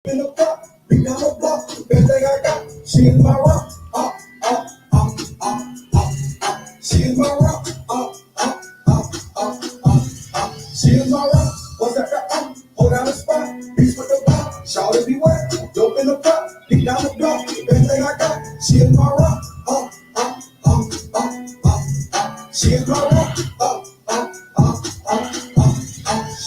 In the block, beat down the block. The best thing I got, she is my rock. She is my rock. She is my rock. What's that? Hold down the spot. Beats with the block. Shout it be wet. Dope in the pot. Beat down the block. The best thing I got, she is my rock. She is my rock.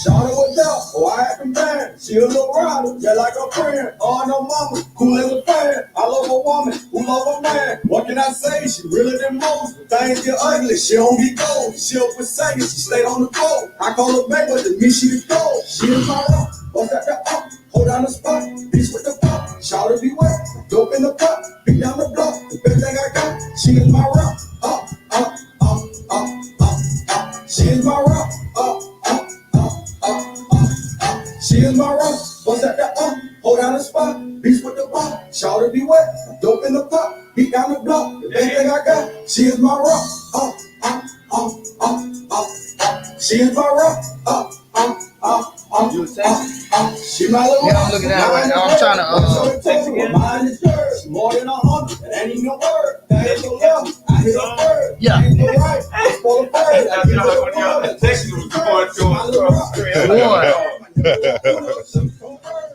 Shout it was out. Oh, I had them bad. She a little rider, just like a friend. Oh, no mama, cool as a fan. I love a woman who love a man. What can I say? She realer than most. When things get ugly, she don't get gold. She up with singing, she stayed on the floor. I call her back, but to me she the gold. She is my rock. What's that? Hold down the spot. Beats with the pop. Shout it be wet. Dope in the pot. Beat down the block. The best thing I got. She is my rock. She is my rock. She is my rock. What's that? Hold down the spot. Beats with the pop. Shout it be wet. Dope in the pot. Beat down the block. The best thing I got. She is my rock. She is my rock. She my little rock. I'm looking at it right now. I'm trying to mine is hers. More than 100. That ain't even a word. That ain't no love. I hit a bird. Yeah. Ain't no right. It's for the bird. I get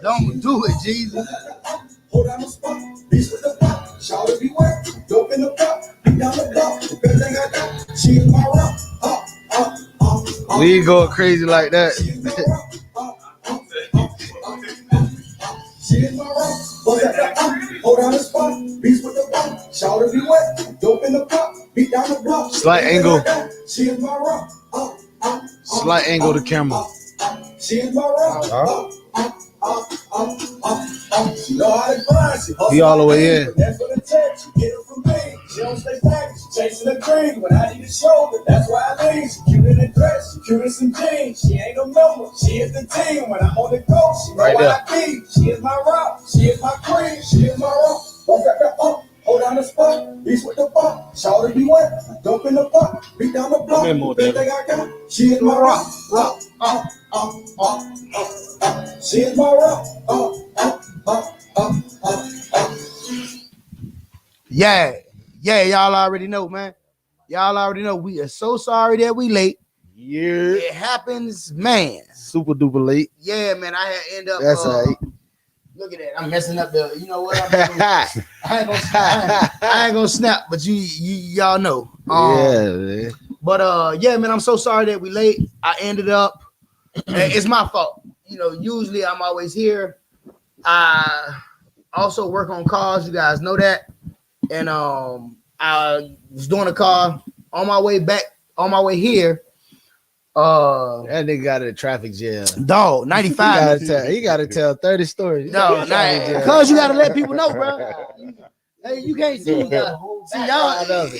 Don't do it, Jesus. Hold on the spot. Beats with the pop. Shout it be wet. Dope in the pop. Beat down the block. The best thing I got. She is my rock. We going crazy like that. She is my rock. She is my rock. What's that? Hold on the spot. Beats with the pop. Shout it be wet. Dope in the pop. Beat down the block. Slight angle. She is my rock. Slight angle to camera. She is my rock. She know how to grind. She hustle He all the way in. That's what it takes. She get it from me. She don't stay back. She chasing a dream. When I need a shoulder, that's why I lean. She cute in the dress. She cute in some jeans. She ain't a member. She is the team. When I'm on the go, she know Right what there. I need. She is my rock. She is my queen. She is my rock. What's that? Hold down the spot. Beats with the pop. Shout it be wet. Dope in the pot. Beat down the block. Come in more, Best thing I got. She is my rock. She is my rock. Yeah, y'all already know, man. Y'all already know. We are so sorry that we late. Yeah. It happens, man. Super duper late. Yeah, man. I had end up. That's all right. Look at that. I'm messing up the. You know what? I ain't gonna snap, but y'all know. Yeah, man. But yeah, man. I'm so sorry that we late. I ended up. It's my fault. You know, usually I'm always here. I also work on cars. You guys know that. And I was doing a car on my way back, on my way here. That nigga got in a traffic jam. Dog, 95. He gotta tell 30 stories. No, because you gotta let people know, bro. Hey, you can't see y'all.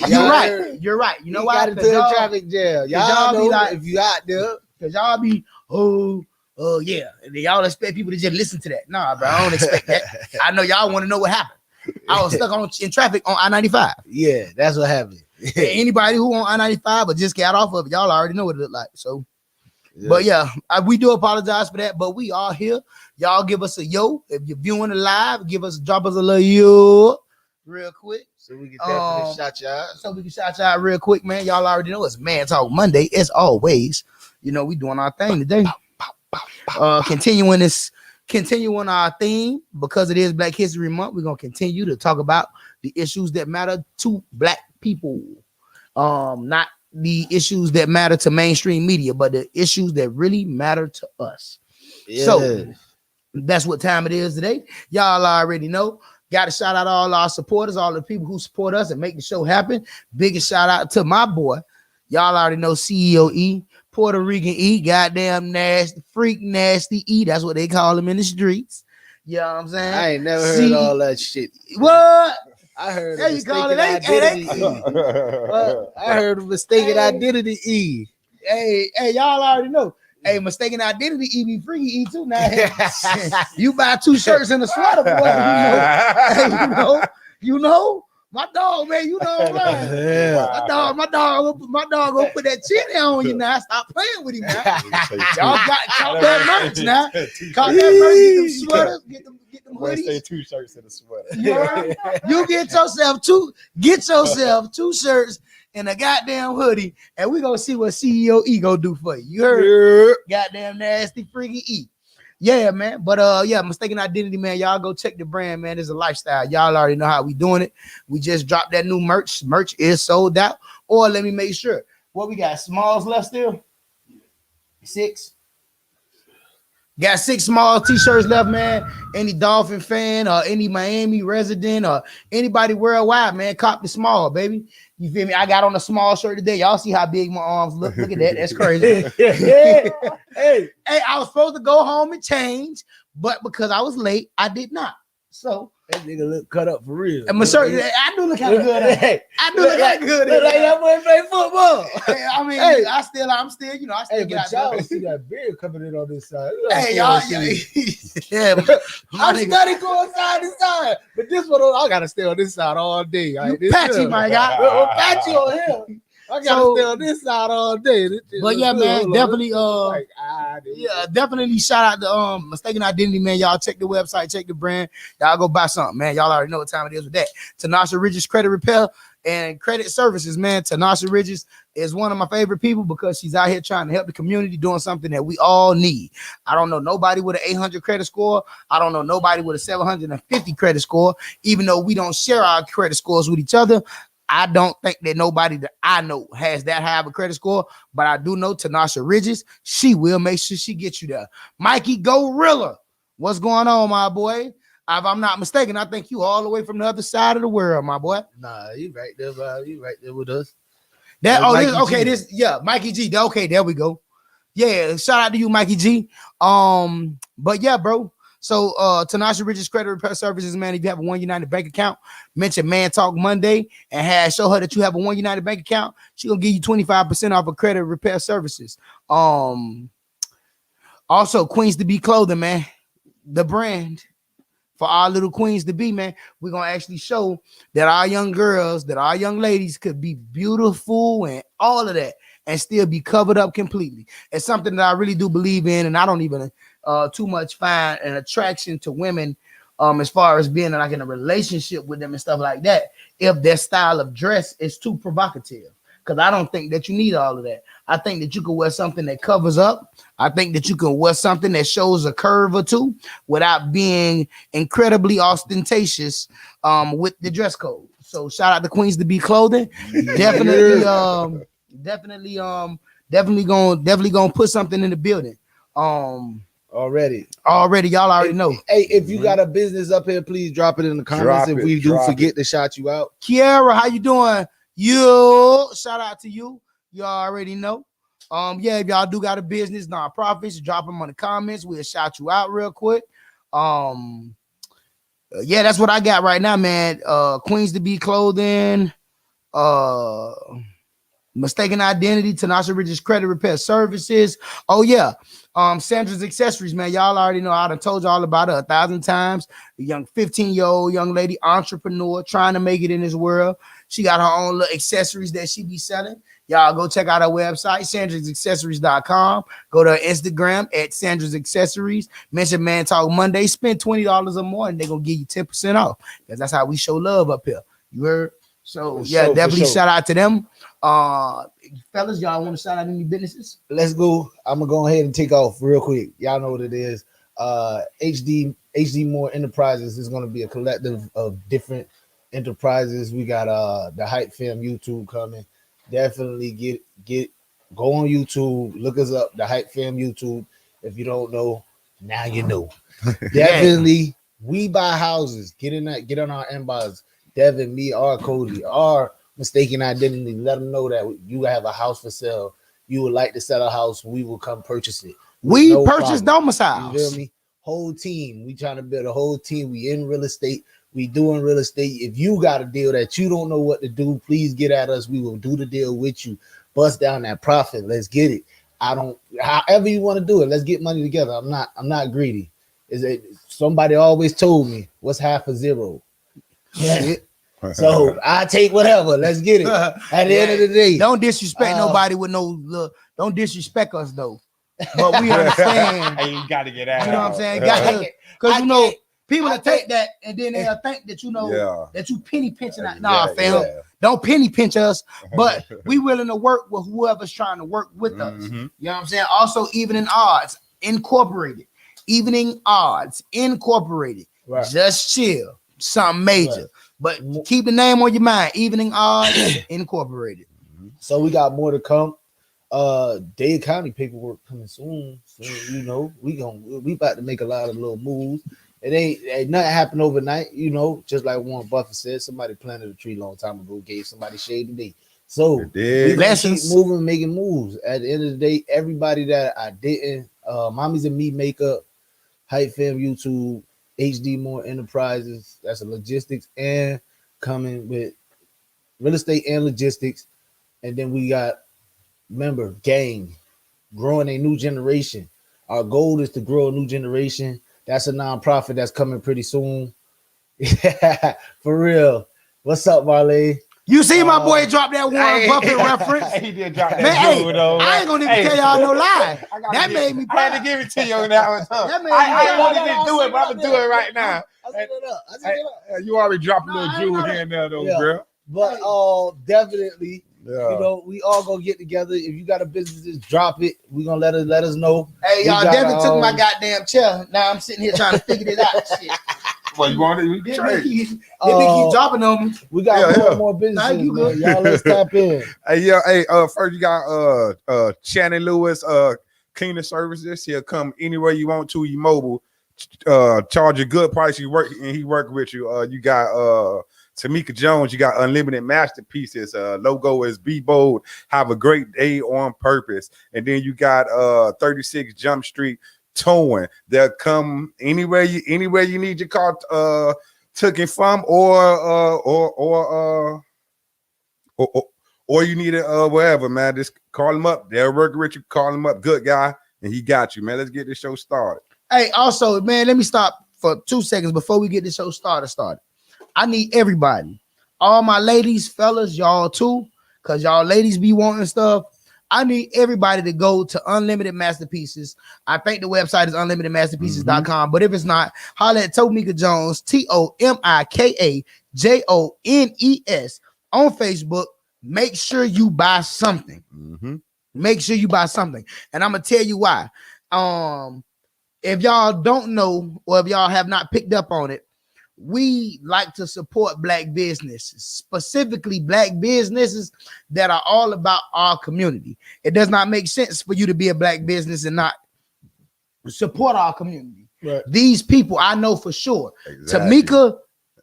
You're right. You're right. You know why? Got into a traffic jam. Y'all be know like, if you out there, because y'all be yeah, and then y'all expect people to just listen to that. Nah, bro, I don't expect that. I know y'all want to know what happened. I was stuck in traffic on I-95. yeah, that's what happened. Anybody who on I-95 or just got off of it, y'all already know what it looked like. So, Yeah. but yeah, we do apologize for that. But we are here. Y'all give us a yo. If you're viewing it live, drop us a little yo real quick. So we can definitely shout you out. So we can shout you out real quick, man. Y'all already know it's Man Talk Monday. As always, you know, we doing our thing today. Continuing our theme, because it is Black History Month, we're gonna continue to talk about the issues that matter to Black people. Not the issues that matter to mainstream media, but the issues that really matter to us. Yeah. So that's what time it is today. Y'all already know. Got to shout out all our supporters, all the people who support us and make the show happen. Biggest shout out to my boy. Y'all already know CEO E, Puerto Rican E, goddamn nasty, freak nasty E. That's what they call him in the streets. You know what I'm saying? I ain't never heard all that shit. What? I heard There you call it. Hey, I heard mistaken identity E. Hey, y'all already know. Hey, mistaken identity E be free E too now. You buy 2 shirts and a sweater, boy. You know. My dog, man, you know what I'm saying? Yeah. My dog gonna put that chin on you now. Stop playing with him now. Y'all caught that merch now. Caught that merch, get them sweaters, get them hoodies. 2 shirts and a sweater. You heard? You get yourself two shirts and a goddamn hoodie, and we gonna see what CEO E go do for you. You heard? Goddamn nasty freaky E. Yeah, man. But yeah, Mistaken Identity, man. Y'all go check the brand, man. It's a lifestyle. Y'all already know how we doing it. We just dropped that new merch. Merch is sold out. Or let me make sure. What we got? Smalls left still? 6. Got 6 small t-shirts left, man. Any Dolphin fan or any Miami resident or anybody worldwide, man, cop the small, baby. You feel me? I got on a small shirt today. Y'all see how big my arms look. Look at that. That's crazy. Hey, I was supposed to go home and change, but because I was late, I did not. So that nigga look cut up for real. And my shirt, I do look kind of good. I do look like good. Look like that boy play football. I mean, hey, I'm still, you know, I still get but y'all see that beard coming in on this side. Hey, y'all, yeah. I'm steady going side to side, but this one, I gotta stay on this side all day. Patchy, my guy. Patchy on here. I gotta stay on this side all day. But yeah, man, definitely definitely shout out to Mistaken Identity, man. Y'all check the website, check the brand. Y'all go buy something, man. Y'all already know what time it is with that. Tanasha Ridges Credit Repair and Credit Services, man. Tanasha Ridges is one of my favorite people because she's out here trying to help the community, doing something that we all need. I don't know nobody with an 800 credit score. I don't know nobody with a 750 credit score, even though we don't share our credit scores with each other. I don't think that nobody that I know has that high of a credit score, but I do know Tanasha Ridges. She will make sure she gets you there. Mikey Gorilla, what's going on, my boy? If I'm not mistaken, I think you all the way from the other side of the world, my boy. Nah, you right there, bro. You right there with us. Mikey G. Okay, there we go. Yeah, shout out to you, Mikey G. But yeah, bro. So Tanasha Ridges Credit Repair Services, man. If you have a One United bank account, mention Man Talk Monday and show her that you have a One United bank account. She gonna give you 25% off of credit repair services. Also Queens to Be Clothing, man. The brand for our little queens to be, man. We're gonna actually show that our young girls, that our young ladies could be beautiful and all of that and still be covered up completely. It's something that I really do believe in, and I don't even too much find an attraction to women as far as being like in a relationship with them and stuff like that if their style of dress is too provocative, because I don't think that you need all of that. I think that you can wear something that covers up. I think that you can wear something that shows a curve or two without being incredibly ostentatious with the dress code. So shout out to Queens to Be Clothing. Definitely gonna put something in the building. Already, y'all already know. Hey, if you got a business up here, please drop it in the comments. If we do forget to shout you out. Kiara, how you doing? You shout out to you. You already know. Yeah, if y'all do got a business, nonprofits, drop them on the comments. We'll shout you out real quick. Yeah, that's what I got right now, man. Queens to Be Clothing, Mistaken Identity, Tanasha Ridges Credit Repair Services. Oh yeah, Sandra's Accessories, man. Y'all already know. I done told y'all about her 1,000 times. A young 15-year-old young lady, entrepreneur, trying to make it in this world. She got her own little accessories that she be selling. Y'all go check out her website, sandrasaccessories.com. Go to her Instagram at Sandra's Accessories. Mention Man Talk Monday. Spend $20 or more, and they're gonna give you 10% off. Because that's how we show love up here. You heard? So yeah, definitely shout out to them. Fellas, y'all want to shout out any businesses? Let's go. I'm gonna go ahead and take off real quick. Y'all know what it is. HD More Enterprises is gonna be a collective of different enterprises. We got the Hype Fam YouTube coming. Definitely go on YouTube, look us up, the Hype Fam YouTube. If you don't know, now you know. Definitely, we buy houses. Get on our inbox. Devin, me, or Cody, or Mistaken Identity. Let them know that you have a house for sale. You would like to sell a house. We will come purchase it. We purchase domiciles. You feel me? Whole team. We trying to build a whole team. We in real estate. We doing real estate. If you got a deal that you don't know what to do, please get at us. We will do the deal with you. Bust down that profit. Let's get it. However you want to do it. Let's get money together. I'm not greedy. Somebody always told me, what's half a zero? Yeah. So I take whatever. Let's get it. At the end of the day, Don't disrespect nobody with no. Don't disrespect us though. But we understand. Hey, you got to get out. You know what I'm saying? Because you know people will take that and then they'll think that that you penny pinching out. Nah, fam. Don't penny pinch us, but we willing to work with whoever's trying to work with us. You know what I'm saying? Also, Evening Odds Incorporated. Evening Odds Incorporated. Right. Just chill. Something major. But keep the name on your mind. Evening Odds Incorporated. So we got more to come. Dade County paperwork coming soon. So you know, we about to make a lot of little moves. It ain't nothing happen overnight, you know, just like Warren Buffett said, somebody planted a tree a long time ago, gave somebody shade today. So we keep moving, making moves. At the end of the day, everybody that I didn't, Mommies and Me Makeup, Hype Fam YouTube, HD More Enterprises, that's a logistics and coming with real estate and logistics. And then we got, remember, gang, growing a new generation. Our goal is to grow a new generation. That's a nonprofit that's coming pretty soon. Yeah, for real. What's up, Marley? You see my boy drop that Warren Buffett reference? He did drop that. Man, I ain't gonna even tell y'all no lie. That made me proud. I had to give it to you on that one. I wanted to do it, but I'm gonna do it right now. I set it up. You already dropped a little jewel here and there, though, girl. But definitely, you know, we all gonna get together. If you got a business, just drop it. We gonna let us know. Hey, y'all, Devin took my goddamn chair. Now I'm sitting here trying to figure it out. Shit. Well, you want it? We can keep dropping on me. We got more business. Y'all, let's tap in. Hey, first you got Shannon Lewis, cleaning services. He'll come anywhere you want to. You mobile, charge a good price. He work with you. You got Tamika Jones, you got Unlimited Masterpieces. Logo is Be Bold, have a great day on purpose. And then you got 36 Jump Street Towing. They'll come anywhere you need your car taken from, or you need it wherever, man. Just call him up. They'll work with you. Call him up, good guy, and he got you, man. Let's get this show started. Hey, also, man, let me stop for 2 seconds before we get this show started. I need everybody, all my ladies, fellas, y'all too, because y'all ladies be wanting stuff. I need everybody to go to Unlimited Masterpieces. I think the website is unlimitedmasterpieces.com, but if it's not, holler at Tomika Jones, TOMIKAJONES on Facebook. Make sure you buy something. Make sure you buy something. And I'm going to tell you why. If y'all don't know, or if y'all have not picked up on it, we like to support Black businesses, specifically Black businesses that are all about our community. It does not make sense for you to be a Black business and not support our community. Right. These people, I know for sure. Exactly. Tamika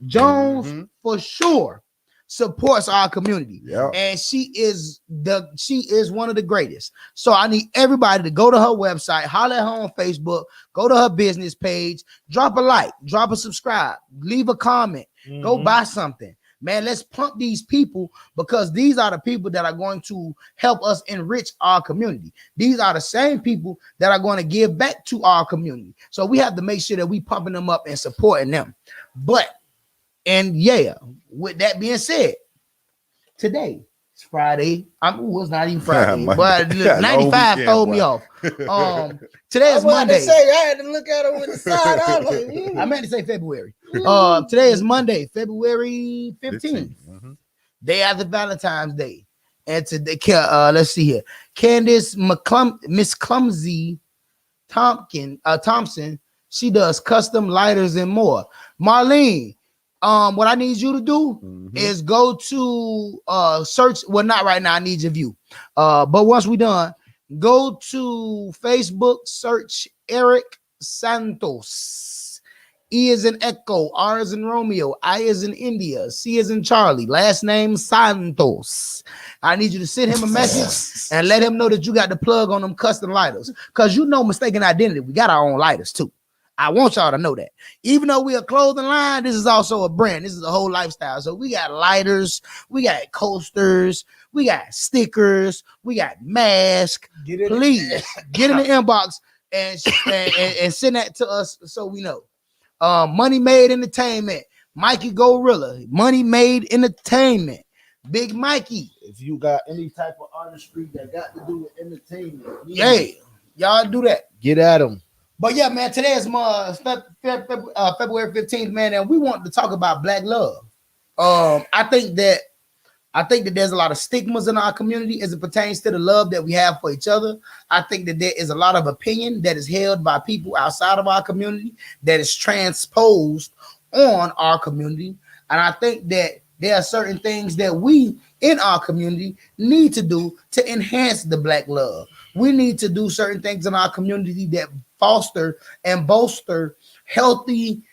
Jones, for sure, supports our community. Yep. And she is one of the greatest. So I need everybody to go to her website, holler at her on Facebook, go to her business page, drop a like, drop a subscribe, leave a comment, go buy something. Man, let's pump these people, because these are the people that are going to help us enrich our community. These are the same people that are going to give back to our community. So we have to make sure that we pumping them up and supporting them. And yeah, with that being said, today it's Friday. It was not even Friday, but 95 throw me off. Today is Monday. I had to look at it with the side. I meant to say February. Today is Monday, February 15th, day after Valentine's Day. And today, let's see here, Candace Miss Clumsy Thompson, she does custom lighters and more. Marlene, what I need you to do is go to search. Well, not right now. I need your view. But once we done, go to Facebook, search Eric Santos. E is in Echo, R is in Romeo, I is in India, C is in Charlie, last name Santos. I need you to send him a message and let him know that you got the plug on them custom lighters. Because you know, mistaken identity, we got our own lighters too. I want y'all to know that. Even though we're a clothing line, this is also a brand. This is a whole lifestyle. So we got lighters, we got coasters, we got stickers, we got masks. Please get in the inbox and send that to us so we know. Money Made Entertainment. Mikey Gorilla, Money Made Entertainment, Big Mikey. If you got any type of artistry that got to do with entertainment, Hey, y'all do that. get at them. But yeah, man, today is February 15th, man, and we want to talk about Black love. I think that there's a lot of stigmas in our community as it pertains to the love that we have for each other. I think that there is a lot of opinion that is held by people outside of our community that is transposed on our community. And I think that there are certain things that we in our community need to do to enhance the Black love. We need to do certain things in our community that foster and bolster healthy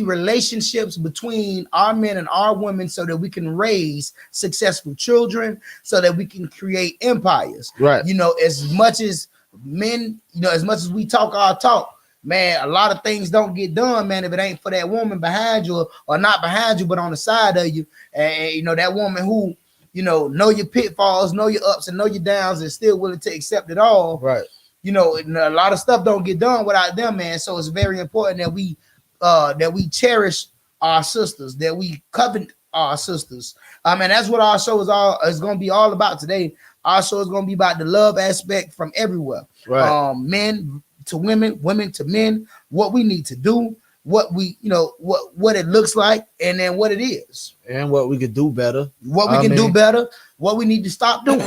relationships between our men and our women so that we can raise successful children, so that we can create empires. Right. You know, as much as men, you know, as much as we talk our talk, man, a lot of things don't get done, man, if it ain't for that woman behind you or not behind you, but on the side of you. And, you know, that woman who, you know your pitfalls, know your ups and know your downs, and still willing to accept it all. Right. You know, and a lot of stuff don't get done without them, man. So it's very important that we cherish our sisters, that we covet our sisters. And that's what our show is going to be all about today. Our show is going to be about the love aspect from everywhere. Right. Men to women, women to men, what we need to do, what we, you know, what it looks like, and then what it is. And what we could do better. What we can do better, what we need to stop doing.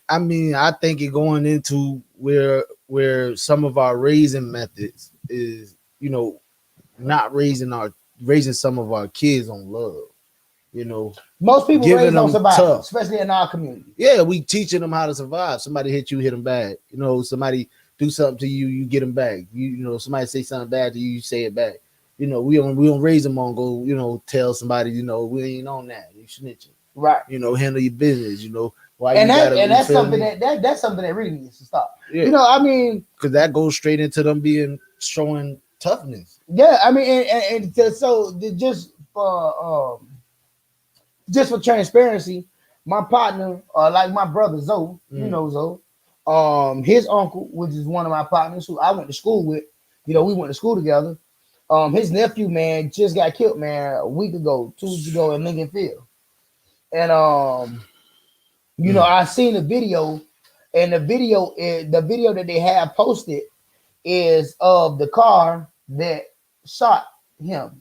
I mean, I think it going into where some of our raising methods is, you know, not raising some of our kids on love. You know, most people giving raise on them survival, tough. especially in our community. Yeah, we teaching them how to survive. Somebody hit you, hit them back. You know, somebody do something to you, you get them back. You know, somebody say something bad to you, you say it back. You know, we don't raise them on go, you know, tell somebody, you know, we ain't on that. You snitching. Right. You know, handle your business, you know. Why And you that's something that's something that really needs to stop. Yeah. You know, I mean, because that goes straight into them showing toughness. yeah, I mean, so just for transparency, my partner, like my brother Zoe, you know Zoe, his uncle, which is one of my partners who I went to school with, you know, we went to school together. His nephew, man, just got killed, man, a week ago, 2 weeks ago in Lincoln Field. And you know, I seen the video, and the video that they have posted is of the car that shot him.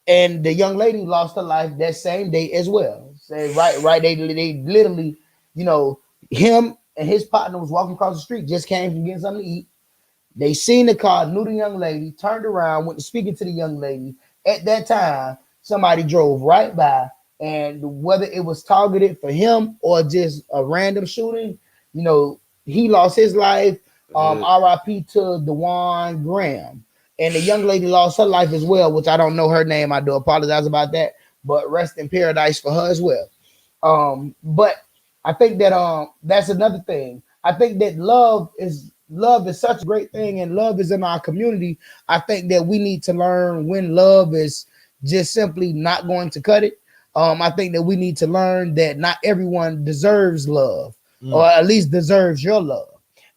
And the young lady lost her life that same day as well. Say right. They literally, you know, him and his partner was walking across the street, just came from getting something to eat. They seen the car, knew the young lady, turned around, went to speaking to the young lady. At that time, somebody drove right by, and whether it was targeted for him or just a random shooting, you know, he lost his life. RIP to DeJuan Graham. And the young lady lost her life as well, which I don't know her name. I do apologize about that, but rest in paradise for her as well. But I think that that's another thing. I think that love is such a great thing, and love is in our community. I think that we need to learn when love is just simply not going to cut it. I think that we need to learn that not everyone deserves love, or at least deserves your love.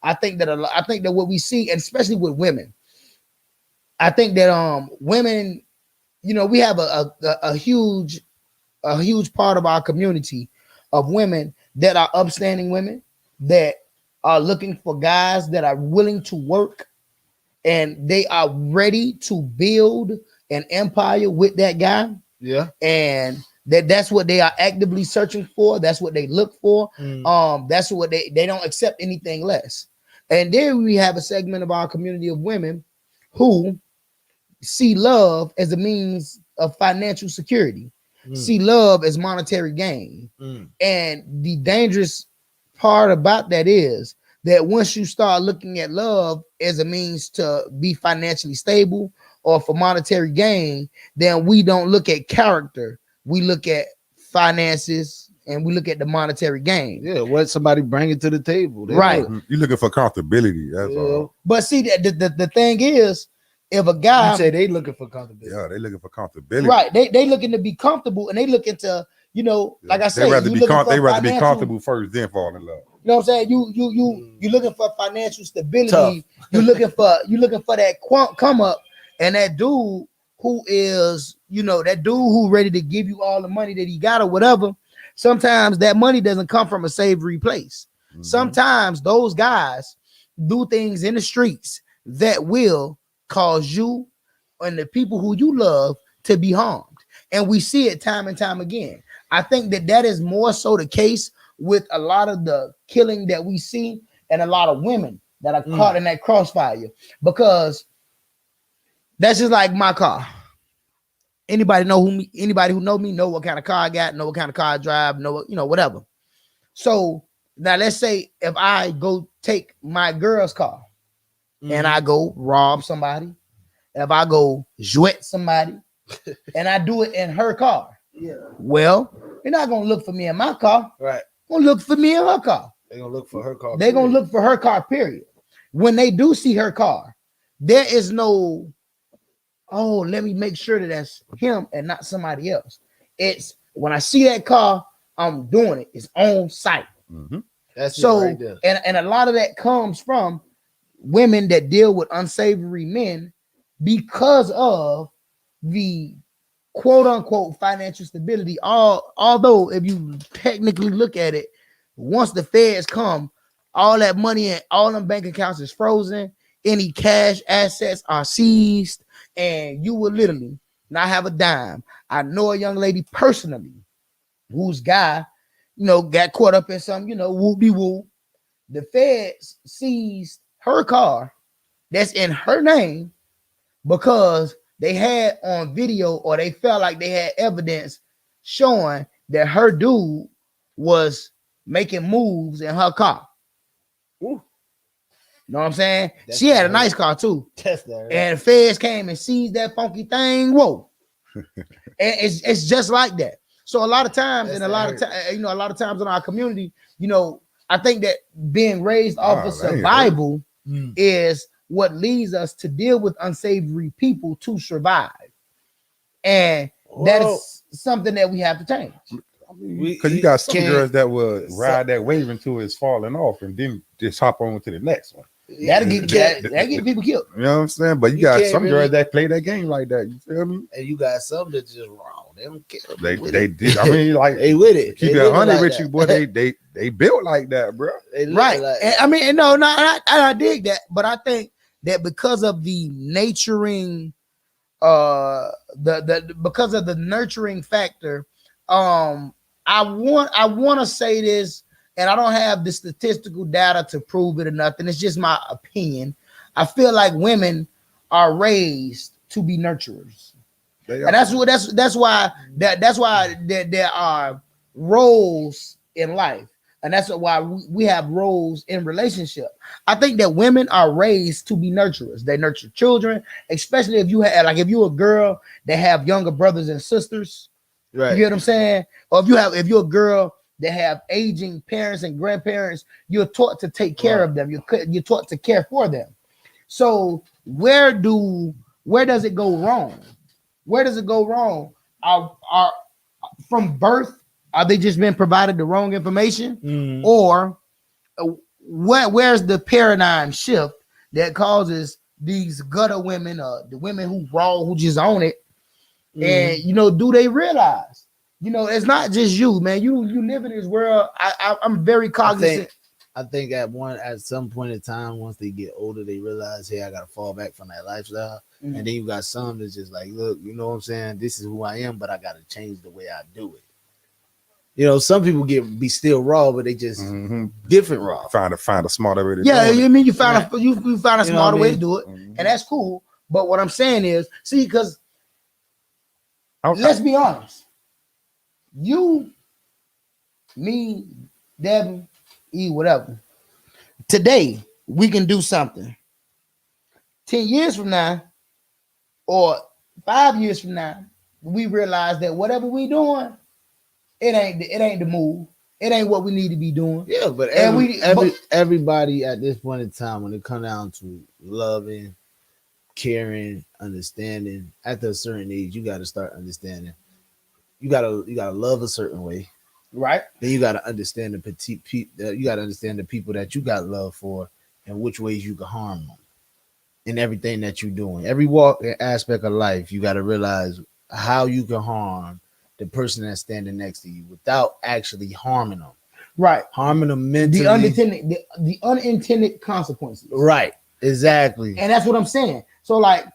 I think that what we see, and especially with women, I think that women, you know, we have a huge part of our community of women that are upstanding women that are looking for guys that are willing to work, and they are ready to build an empire with that guy. Yeah. And that's what they are actively searching for. That's what they look for. That's what they don't accept anything less. And then we have a segment of our community of women who see love as a means of financial security, see love as monetary gain. And the dangerous part about that is that once you start looking at love as a means to be financially stable or for monetary gain, then we don't look at character. We look at finances and we look at the monetary gain. Yeah, what somebody bringing to the table. Right. You're looking for comfortability. That's all. But see, the thing is, if a guy, you say they looking for comfortability. Yeah, they looking for comfortability. Right. They looking to be comfortable, and they looking to, you know, like I said, they rather be be comfortable first, then fall in love. You know what I'm saying? You looking for financial stability. Tough. You're looking for that come up, And that dude who is, that dude who ready to give you all the money that he got or whatever, sometimes that money doesn't come from a savory place. Mhm. Sometimes those guys do things in the streets that will cause you and the people who you love to be harmed. And we see it time and time again. I think that is more so the case with a lot of the killing that we see and a lot of women that are caught in that crossfire, because that's just like my car. Anybody who know me know what kind of car I got, know what kind of car I drive, know whatever. So now let's say if I go take my girl's car and I go rob somebody, if I go jouet somebody and I do it in her car, well, they're not gonna look for me in my car. Right. Gonna look for me in her car. They're gonna look for her car. They're gonna look for her car, period. When they do see her car, there is no, oh, let me make sure that that's him and not somebody else. It's when I see that car, I'm doing it. It's on site. Mm-hmm. That's So, it right there. and a lot of that comes from women that deal with unsavory men because of the quote unquote financial stability. Although if you technically look at it, once the feds come, all that money and all them bank accounts is frozen. Any cash assets are seized, and you will literally not have a dime. I know a young lady personally whose guy, got caught up in some, whoop-de-whoop. The feds seized her car that's in her name because they had on video, or they felt like they had evidence showing that her dude was making moves in her car. Ooh. You know what I'm saying? That's she had a right. nice car too. Test that. Right? And the feds came and seized that funky thing. Whoa. And it's just like that. So a lot of times, That's and a lot of hurt. times, a lot of times in our community, I think that being raised off of that ain't survival is what leads us to deal with unsavory people to survive. And that is something that we have to change. Because you got some can't- girls that would ride that wave until it's falling off and then just hop on to the next one. That'll get people killed. You know what I'm saying? But you You got can't some really- girls that play that game like that. You feel me? And you got some that's just wrong. They don't care. They did. I mean, like, They with it. keep They it living 100 like with that. you, boy. They built like that, bro. They living Right. like And, that. I mean, no, I dig that, but I think that because of the nurturing, because of the nurturing factor, I want to say this, and I don't have the statistical data to prove it or nothing. It's just my opinion. I feel like women are raised to be nurturers. They And that's why there are roles in life, and that's why we have roles in relationship. I think that women are raised to be nurturers. They nurture children, especially if you're a girl that have younger brothers and sisters. Right. You get what I'm saying? Or if you're a girl that have aging parents and grandparents, you're taught to take care of them. You're taught to care for them. So where does it go wrong? Where does it go wrong? Are from birth? Are they just been provided the wrong information, or where's the paradigm shift that causes these gutter women, the women who just own it, and do they realize? It's not just you, man. You live in this world. I'm very cognizant. I think at some point in time, once they get older, they realize, hey, I gotta fall back from that lifestyle. Mhm. And then you got some that's just like, look, you know what I'm saying? This is who I am, but I gotta change the way I do it. Some people be still raw, but they just different raw. find a smarter way to Yeah, do it. I mean, you found a You know smarter what I way to mean? do it, Mhm. and that's cool. But what I'm saying is, see, because Okay. let's be honest, you, me, Devin, E, whatever. Today we can do something. 10 years from now, or 5 years from now, we realize that whatever we doing, it ain't the move. It ain't what we need to be doing. Yeah, but And everybody at this point in time, when it comes down to loving, caring, understanding, after a certain age, you got to start understanding. You gotta love a certain way. Right? Then you gotta understand you gotta understand the people that you got love for and which ways you can harm them. in everything that you're doing. Every walk and aspect of life, you got to realize how you can harm the person that's standing next to you without actually harming them. Right. Harming them mentally. The unintended consequences. Right. Exactly. And that's what I'm saying. So like,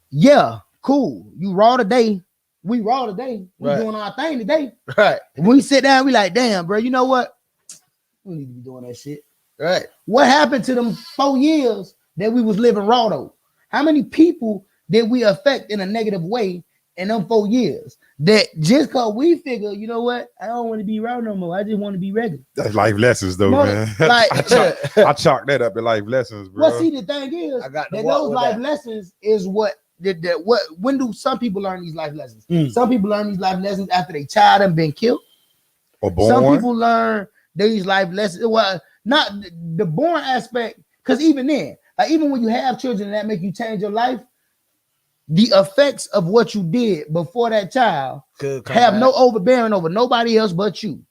yeah, cool. You raw today. We raw today. We Right. doing our thing today. Right. When we sit down, we like, damn, bro, you know what? We need to be doing that shit. Right. What happened to them 4 years that we was living raw though? How many people did we affect in a negative way in them 4 years? That just cause we figure, you know what? I don't want to be raw no more. I just want to be regular. That's life lessons, though, No, man. like- I chalk that up to life lessons, bro. Well, see, the thing is I got to that walk those with life that. lessons is what when do some people learn these life lessons? Mm. Some people learn these life lessons after their child have been killed. Or born. Some people learn these life lessons. Well, not the born aspect, because even then, like even when you have children that make you change your life, the effects of what you did before that child Could come have back. no overbearing over nobody else but you.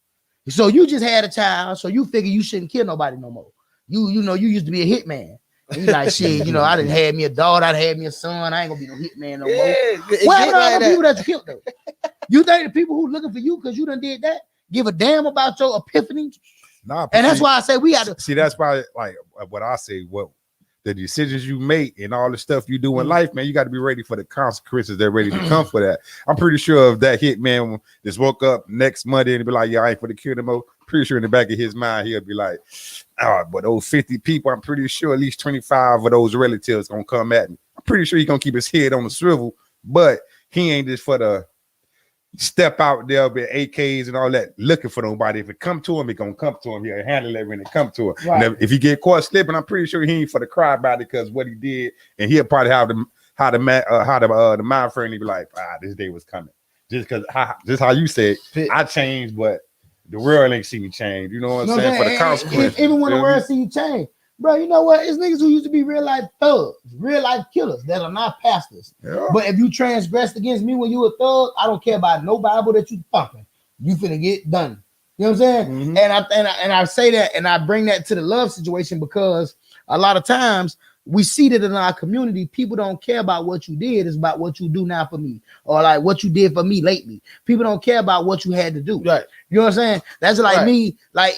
So you just had a child, so you figure you shouldn't kill nobody no more. You know, you used to be a hitman. And you like, shit, you know, I didn't have me a daughter, I had me a son. I ain't gonna be no hitman no more. it What get happened to all like the people that. that you killed though? You think the people who looking for you because you done did that give a damn about your epiphany? Nah, And that's see- why I say we got to See, that's why, like, what I say, what the decisions you make and all the stuff you do in Mhm. life, man, you got to be ready for the consequences. They're ready to come for that. I'm pretty sure if that hit man just woke up next Monday and be like, yeah, I ain't for the kill no more. Pretty sure in the back of his mind, he'll be like, oh, but those 50 people, I'm pretty sure at least 25 of those relatives gonna come at me. I'm pretty sure he gonna keep his head on the swivel, but he ain't just for the step out there with AKs and all that looking for nobody. If it come to him, it gonna come to him. He'll handle it when it come to him. Right. And if he get caught slipping, I'm pretty sure he ain't for the cry about it because what he did, and he'll probably have the mind frame to be like, this day was coming. Just because just how you said, I changed, but the world ain't see me change. You know what I'm You know saying? For the And consequences. even when the You know world what I see you change, bro, you know what? It's niggas who used to be real life thugs, real life killers that are not pastors. mean? Yeah. But if you transgressed against me when you a thug, I don't care about no Bible that you thumping. You finna get done. You know what I'm saying? Mhm. And I say that and I bring that to the love situation because a lot of times we see that in our community, people don't care about what you did, it's about what you do now for me, or like what you did for me lately. People don't care about what you had to do. Right. You know what I'm saying? That's like Right. me. Like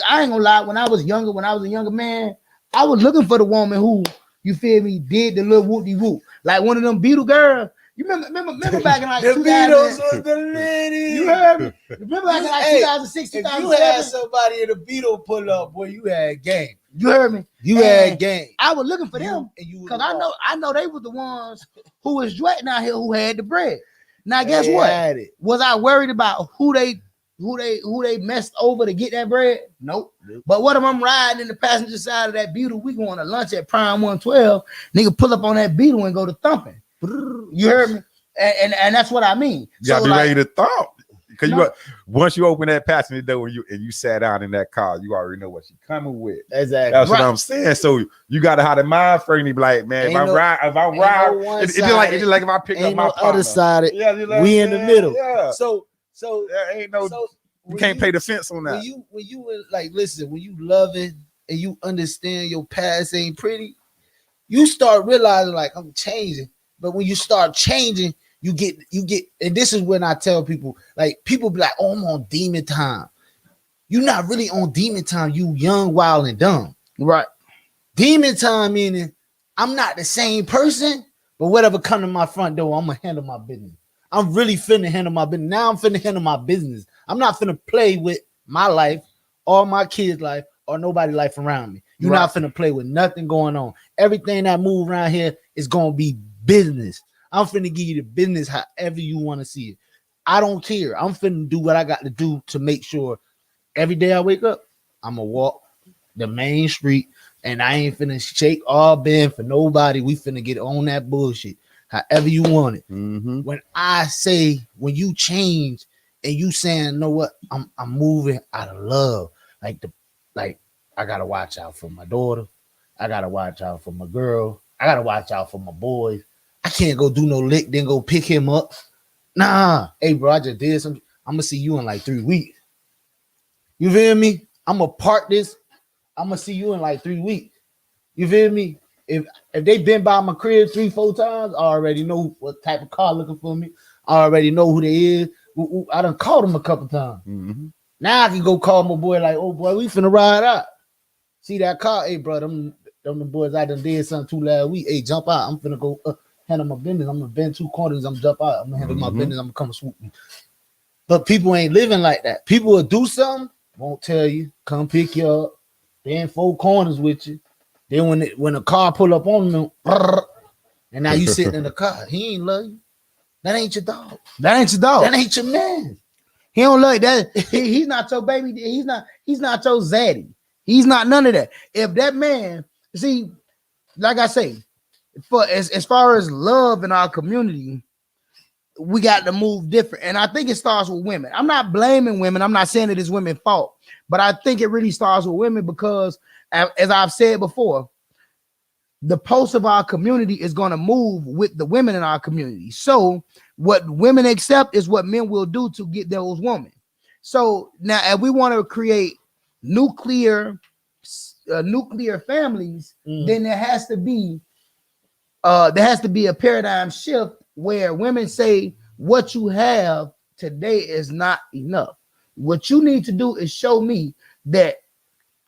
I ain't gonna lie. When I was a younger man, I was looking for the woman who, you feel me, did the little whoop de whoop, like one of them Beatle girls. You remember back in like The 2000? Beatles was the lady. You heard me? Remember back in like Hey, 2006, If you had 2007? somebody in the Beatle pull up, boy, you had game. You heard me? You And had game. I was looking for them And you because I know they were the ones who was sweating out here who had the bread. Now guess what? Had it. Was I worried about who they messed over to get that bread? Nope. But what if I'm riding in the passenger side of that Beetle? We going to lunch at Prime 112. Nigga pull up on that Beetle and go to thumping. You heard me? And that's what I mean. You gotta So, be like, ready to thump. Because No. once you open that passenger door and you sat down in that car, you already know what you're coming with. Exactly. That's Right. what I'm saying. So you gotta have the mind frame to be like, man, Ain't if I no- ride, it's just like if I pick up Ain't my no partner. other side. Yeah, you know what We I'm in the saying? middle. Yeah. So There ain't no so you can't pay the fence on that. when you like listen, when you loving and you understand your past ain't pretty, you start realizing like I'm changing. But when you start changing, you get, and this is when I tell people, like people be like, oh, I'm on demon time. You're not really on demon time, you young, wild, and dumb. right. Demon time meaning I'm not the same person, but whatever come to my front door, I'm gonna handle my business. I'm really finna handle my business. Now I'm finna handle my business. I'm not finna play with my life or my kids' life or nobody's life around me. You're not finna play with nothing going on. Everything that move around here is gonna be business. I'm finna give you the business however you want to see it. I don't care. I'm finna do what I got to do to make sure every day I wake up, I'm gonna walk the main street and I ain't finna shake or bend for nobody. We finna get on that bullshit however you want it. Mm-hmm. When I say, when you change and you saying, you know what, I'm moving out of love. Like I gotta watch out for my daughter. I gotta watch out for my girl. I gotta watch out for my boys. I can't go do no lick, then go pick him up. Nah, hey bro, I just did something. I'm gonna see you in like 3 weeks. You feel me? I'm gonna park this. I'm gonna see you in like 3 weeks. You feel me? if they been by my crib 3-4 times, I already know what type of car looking for me. I already know who they is. I done called them a couple times. Mm-hmm. Now I can go call my boy like, oh boy, we finna ride out. See that car? Hey, bro, them the boys I done did something too last week. Hey, jump out. I'm finna go handle my business. I'm gonna bend 2 corners. I'm gonna jump out. I'm gonna handle my business. I'm gonna come swoop me. But people ain't living like that. People will do something, won't tell you, come pick you up, they in 4 corners with you. Then when the car pull up on them, and now you sitting in the car, he ain't love you. That ain't your dog. That ain't your dog. That ain't your man. He don't like that. He's not your baby. He's not your zaddy. He's not none of that. If that man, see, like I say, for as far as love in our community, we got to move different. And I think it starts with women. I'm not blaming women. I'm not saying it is women's fault, but I think it really starts with women because, as I've said before, the pulse of our community is going to move with the women in our community. So what women accept is what men will do to get those women. So now, if we want to create nuclear families, then there has to be a paradigm shift where women say, what you have today is not enough. What you need to do is show me that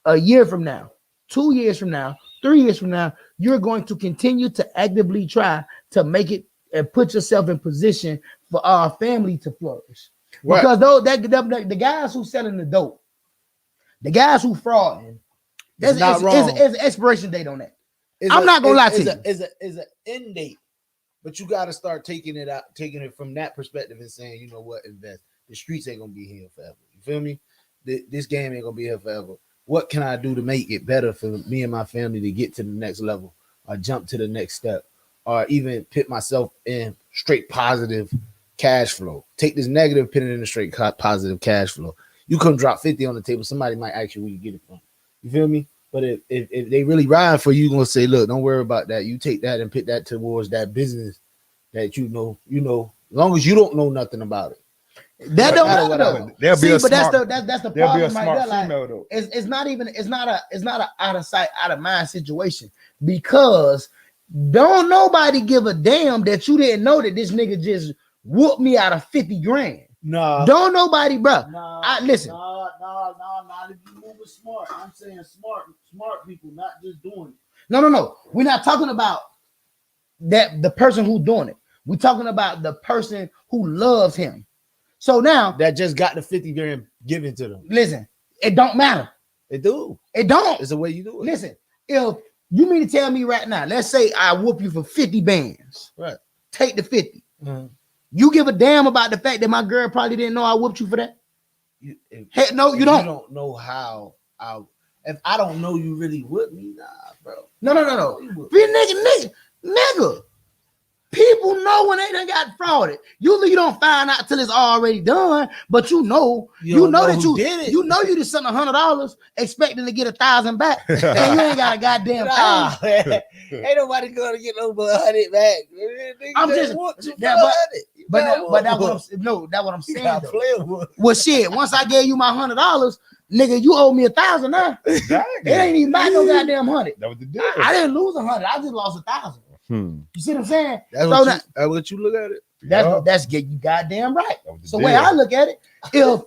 a year from now, 2 years from now, 3 years from now, you're going to continue to actively try to make it and put yourself in position for our family to flourish. Right. Because the guys who selling the dope, the guys who frauding, there's an expiration date on that. I'm not gonna lie to you. Is an end date, but you got to start taking it from that perspective and saying, you know what, invest. The streets ain't gonna be here forever. You feel me? This game ain't gonna be here forever. What can I do to make it better for me and my family to get to the next level, or jump to the next step, or even put myself in straight positive cash flow? Take this negative, put it in a straight positive cash flow. You come drop 50 on the table, somebody might ask you where you get it from. You feel me? But if they really ride for you, you're gonna say, look, don't worry about that. You take that and put that towards that business that you know, as long as you don't know nothing about it. That don't matter though. There'll be a but smart, that's the there'll be a problem right smart there. Like, female though. it's not a out of sight, out of mind situation, because don't nobody give a damn that you didn't know that this nigga just whooped me out of 50 grand. Nah. Don't nobody, bro. Listen. Nah. If you move it smart, I'm saying smart people, not just doing it. No. We're not talking about that the person who's doing it. We're talking about the person who loves him. So now That just got the 50 grand given to them. listen, it don't matter. They do. It don't. It's the way you do it. Listen, if you mean to tell me right now, let's say I whoop you for 50 bands. Right. Take the 50. You give a damn about the fact that my girl probably didn't know I whooped you for that? Heck no, you don't. You don't know how if I don't know you really with me, nah, bro. No. Nigga. People know when they done got frauded. Usually you don't find out till it's already done, but you know that you did it. You know you just sent $100 expecting to get 1,000 back, and you ain't got a goddamn thing. Ain't nobody gonna get over 100 back. I'm just want to but that's what I'm saying. Well, shit. Once I gave you my $100, nigga, you owe me 1,000 now. Exactly. It ain't even back no goddamn 100. That was the deal. I didn't lose 100. I just lost 1,000. You see what I'm saying? That's what you look at it. That's get you goddamn right. So deal. way I look at it, if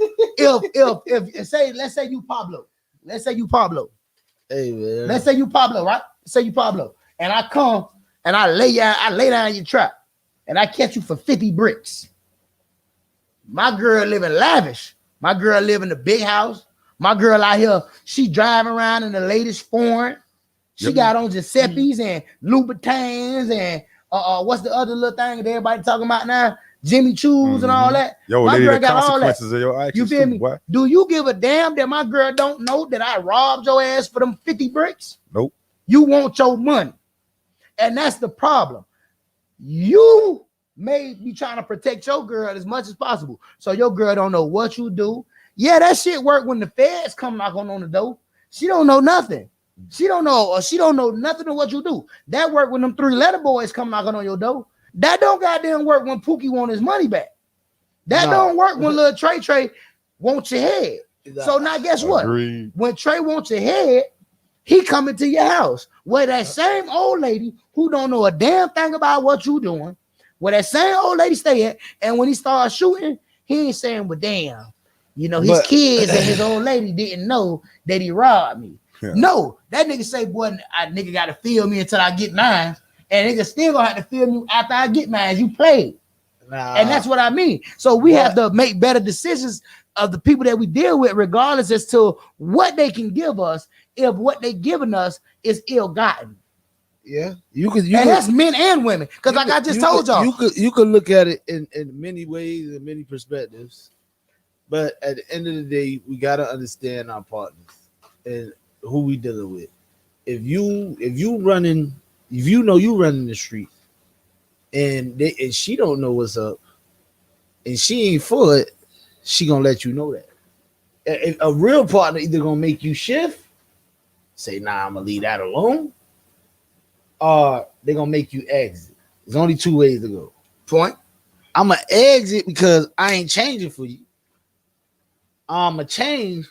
let's say you Pablo. Hey man. Let's say you Pablo, right? Say you Pablo, and I come and I lay down your trap, and I catch you for 50 bricks. My girl living lavish. My girl live in the big house. My girl out here, she driving around in the latest foreign. She got on Giuseppe's and Louboutins and what's the other little thing that everybody talking about now? Jimmy Choo's and all that. Yo, my they girl the got all that. consequences of your actions. You feel too, me? boy. Do you give a damn that my girl don't know that I robbed your ass for them 50 bricks? Nope. You want your money. And that's the problem. You may be trying to protect your girl as much as possible. So your girl don't know what you do. Yeah, that shit work when the feds come knocking on the door. She don't know nothing. She don't know nothing of what you do. That work when them 3-letter boys come knocking on your door. That don't goddamn work when Pookie want his money back. That don't work when little Trey wants your head. Exactly. So now guess what? Agreed. When Trey wants your head, He coming to your house where that same old lady who don't know a damn thing about what you doing, where that same old lady stay at, and when he starts shooting, he ain't saying, well, damn, you know, his kids and his old lady didn't know that he robbed me. Yeah. No, that nigga say, boy, nigga got to feel me until I get mine, and nigga still gonna have to feel me after I get mine. You played. And that's what I mean. So we have to make better decisions of the people that we deal with, regardless as to what they can give us, if what they giving us is ill-gotten. Yeah, And that's men and women. Because like I just told y'all, you could look at it in many ways and many perspectives. But at the end of the day, we gotta understand our partners and who we dealing with. If you know you running the street and she don't know what's up and she ain't for it, she gonna let you know that. A real partner either gonna make you shift, say, nah, I'm gonna leave that alone, or they're gonna make you exit. There's only two ways to go. Point. I'm gonna exit because I ain't changing for you. I'm gonna change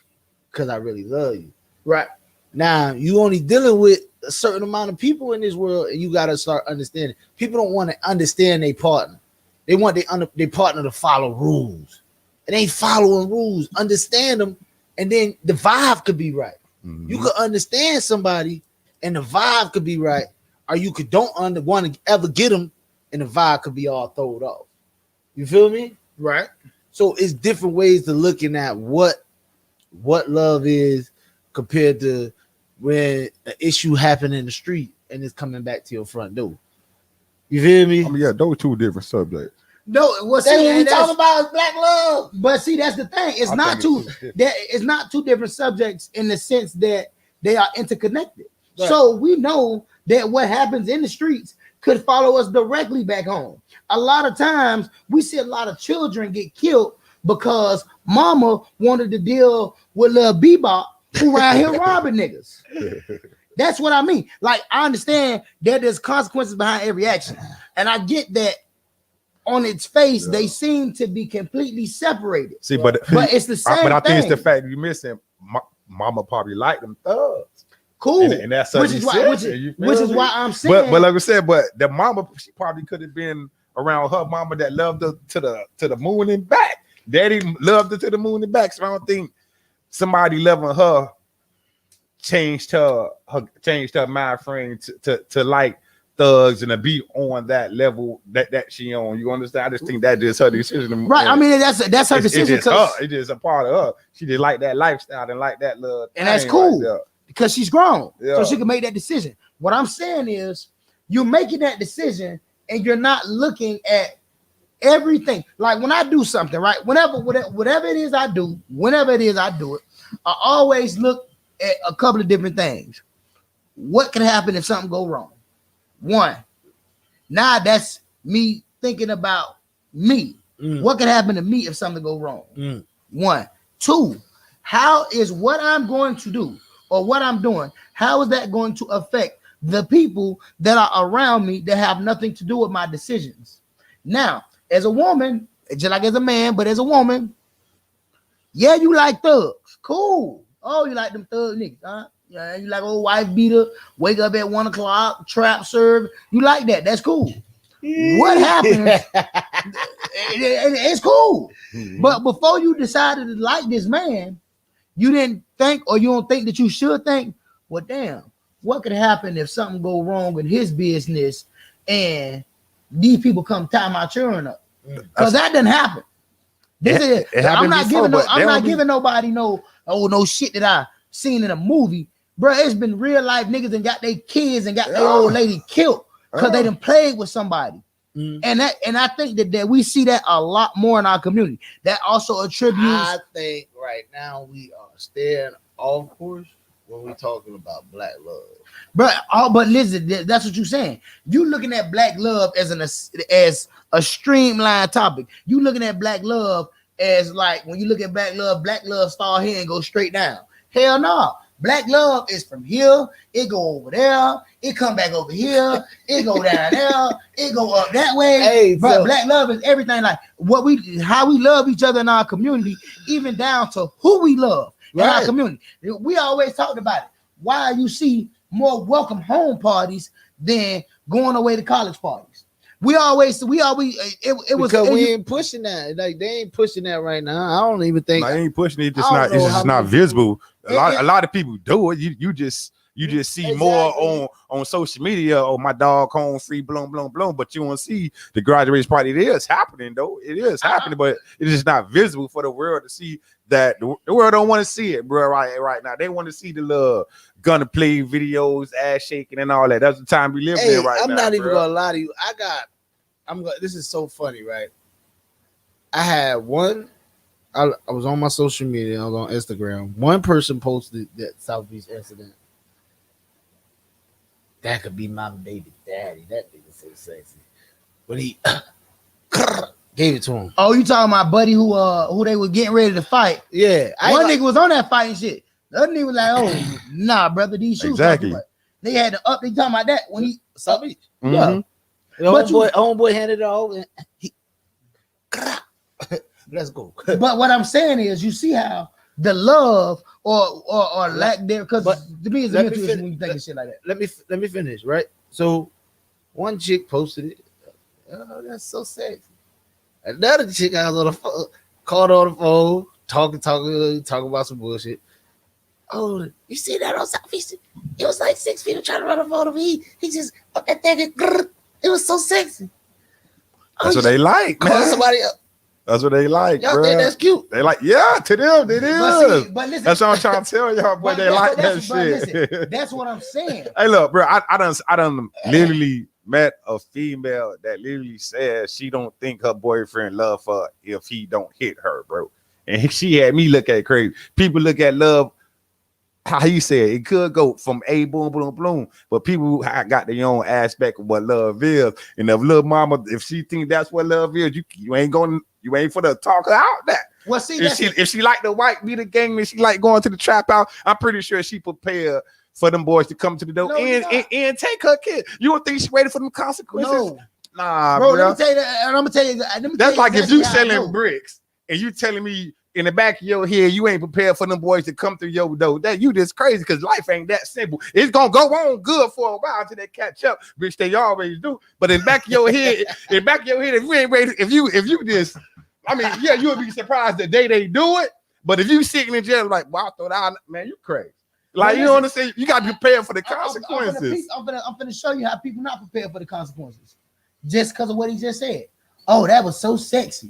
because I really love you. Right. Now, you only dealing with a certain amount of people in this world, and you gotta start understanding. People don't want to understand their partner. They want their partner to follow rules. It ain't following rules. Understand them, and then the vibe could be right. Mhm. You could understand somebody, and the vibe could be right, or you could don't want to ever get them, and the vibe could be all thrown off. You feel me? Right. So it's different ways to looking at what love is compared to when an issue happened in the street and it's coming back to your front door. You feel me? I mean, yeah, those two different subjects. No, well, That's what we see, talking about is black love. but see, that's the thing. It's not two. It's not two different subjects in the sense that they are interconnected. Right. So we know that what happens in the streets could follow us directly back home. A lot of times we see a lot of children get killed because mama wanted to deal with little Bebop who around here robbing niggas. That's what I mean. Like, I understand that there's consequences behind every action. And I get that on its face, they seem to be completely separated. See, but it's the same But I think thing. it's the fact you're missing. Mama probably like them thugs. Cool. And that's which is why I'm saying. But like I said, but the mama, she probably could have been around her mama that loved her to the moon and back. Daddy loved her to the moon and back. So I don't think somebody loving her changed her mind frame to like thugs and to be on that level that she on. You understand? I just think that is her decision. Right. I mean, that's her decision. It's just a part of her. She just like that lifestyle and like that love. And that's cool. Right, because she's grown, Yeah. so she can make that decision. What I'm saying is, you're making that decision, and you're not looking at everything. Like when I do something, right? Whatever it is I do, whenever it is I do it, I always look at a couple of different things. What can happen if something go wrong? One, now that's me thinking about me. What can happen to me if something go wrong? One. Two, how is what I'm going to do or what I'm doing, how is that going to affect the people that are around me that have nothing to do with my decisions? Now, as a woman, just like as a man, but as a woman, yeah, you like thugs. Cool. Oh, you like them thug niggas, huh? Yeah, you like old wife beater, wake up at 1 o'clock, trap serve. You like that. That's cool. What happens? It's cool. But before you decided to like this man, you didn't think, or you don't think that you should think, well, damn, what could happen if something go wrong in his business and these people come tie my children up? Because that didn't happen. I'm not giving nobody no shit that I seen in a movie. Bro, it's been real life niggas and got their kids and got their old lady killed because they done played with somebody. And I think that we see that a lot more in our community. That also attributes. I think right now we are staying off course when we're talking about black love. But listen, that's what you're saying. You looking at black love as a streamlined topic. You looking at black love as like when you look at black love start here and go straight down. Hell no. Black love is from here, it go over there, it come back over here, it go down there, it go up that way. Hey, but so black love is everything, like how we love each other in our community, even down to who we love in our community. We always talked about it. why you see more welcome home parties than going away to college parties. It was because we ain't pushing that. Like they ain't pushing that right now. I don't even think I ain't pushing it. It's I don't not. It's know just how not many visible. A It- lot of people do it. You just see more on social media. Oh, my dog home free, bloom. But you won't see the graduation party. It is happening though. It is happening, but it is not visible for the world to see. That the world don't want to see it, bro. Right now, they want to see the little gunna play videos, ass shaking, and all that. That's the time we live in right now. I'm not even bro. gonna lie to you. This is so funny, right? I had one. I was on my social media. I was on Instagram. One person posted that South Beach incident. That could be my baby daddy. That nigga so sexy. But he gave it to him. Oh, you talking about buddy who they were getting ready to fight? Yeah, One nigga was on that fighting shit. The other nigga was like, "Oh, nah, brother, these shoes." Exactly. They had to up. They talking about that when he South Beach. Mhm. Yeah. The But homeboy handed it off. And let's go. But what I'm saying is, you see how the love or lack there, because But to me it's a let me mental fin- issue when you think of shit like that. Let me finish, right? So one chick posted it. Oh, that's so sexy. Another chick I was on the phone, called on the phone, talking about some bullshit. Oh, you see that on South Beach? It was like 6 feet trying to run a photo of me. He just up that thing. It was so sexy. That's what they like, Call man. somebody up. That's what they like, Y'all bro. think that's cute? They like, yeah, to them it is. But listen, That's what I'm trying to tell y'all, boy. but They like that that's- but shit. listen, that's what I'm saying. Hey, look, bro. I done literally met a female that literally said she don't think her boyfriend love her if he don't hit her, bro. And she had me look at it crazy. People look at love. How he said it could go from a boom, but people got their own aspect of what love is. And if little mama, if she think that's what love is, you ain't for the talk her out that. Well, see, If she like the white beater gang and she like going to the trap out, I'm pretty sure she prepared for them boys to come to the door No, and take her kid. You don't think she waited for them consequences? no, Nah, bro. bro. Let me tell you that, and I'm gonna tell you that. That's like if you exactly how I selling know. bricks and you telling me in the back of your head you ain't prepared for them boys to come through your door. That you just crazy because life ain't that simple. It's gonna go on good for a while until they catch up, which they always do. But in the back of your head, if you ain't ready, if you just, I mean, yeah, you would be surprised the day they do it. But if you sitting in jail like, well, I thought I, man, you crazy. Like, you know what I'm saying? You gotta be prepared for the consequences. I'm gonna show you how people not prepared for the consequences, just because of what he just said. Oh, that was so sexy.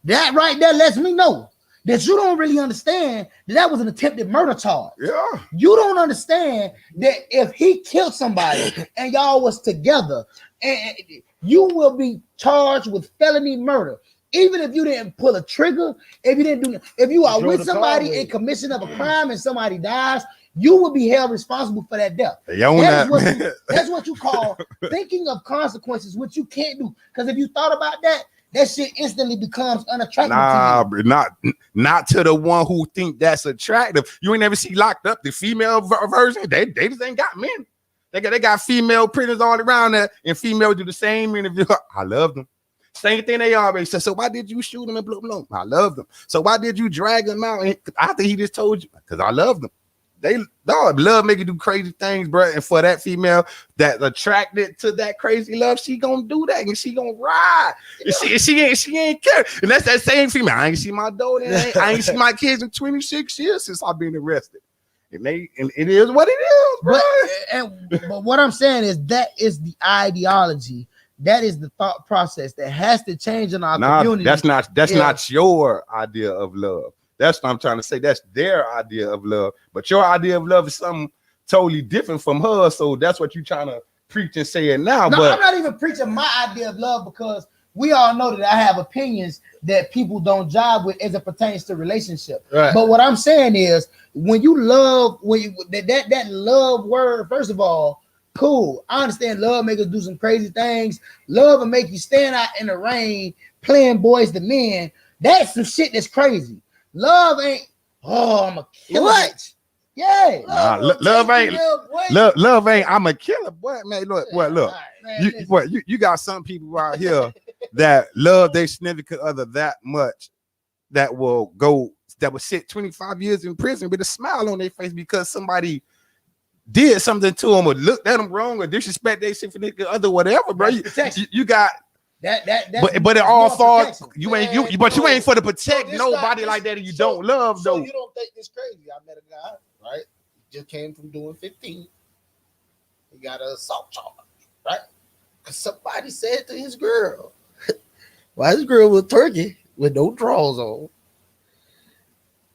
That right there lets me know that you don't really understand that was an attempted murder charge. Yeah. You don't understand that if he killed somebody and y'all was together, and you will be charged with felony murder. Even if you didn't pull a trigger, if you are with somebody in commission of a crime and somebody dies, you will be held responsible for that death. That's what you call thinking of consequences, which you can't do. Because if you thought about that shit instantly becomes unattractive Nah, to you. bro, not to the one who think that's attractive. You ain't never see Locked Up, the female version. They just ain't got men. They got female prisoners all around there, and females do the same interview. I love them. Same thing they always say. So why did you shoot him and blow? I love them. So why did you drag him out? And I think he just told you because I love them. Love make you do crazy things, bro. And for that female that's attracted to that crazy love, she gonna do that and she gonna ride. And she ain't care. And that's that same female. I ain't see my daughter. I ain't see my kids in 26 years since I've been arrested. And it is what it is, bro. But what I'm saying is that is the ideology. That is the thought process that has to change in our community. That's not your idea of love. That's what I'm trying to say. That's their idea of love. But your idea of love is something totally different from her. So that's what you're trying to preach and say it now. No, but I'm not even preaching my idea of love because we all know that I have opinions that people don't jive with as it pertains to relationship. Right. But what I'm saying is when you love, that love word, first of all, cool. I understand love make us do some crazy things. Love will make you stand out in the rain playing boys to men. That's some shit that's crazy. Love ain't, I'm a killer. What? Yeah. Love ain't, I'm a killer. Boy, man, look. You got some people out here that love their significant other that much that will sit 25 years in prison with a smile on their face because somebody did something to them or looked at them wrong or disrespect their significant other, whatever, bro. You got that but it all falls. protection. You ain't for to protect nobody like that, and you don't love So though. you don't think it's crazy? I met a guy, right? Just came from doing 15. He got an assault charge, right? Because somebody said to his girl, "Why his girl was turkey with no drawers on,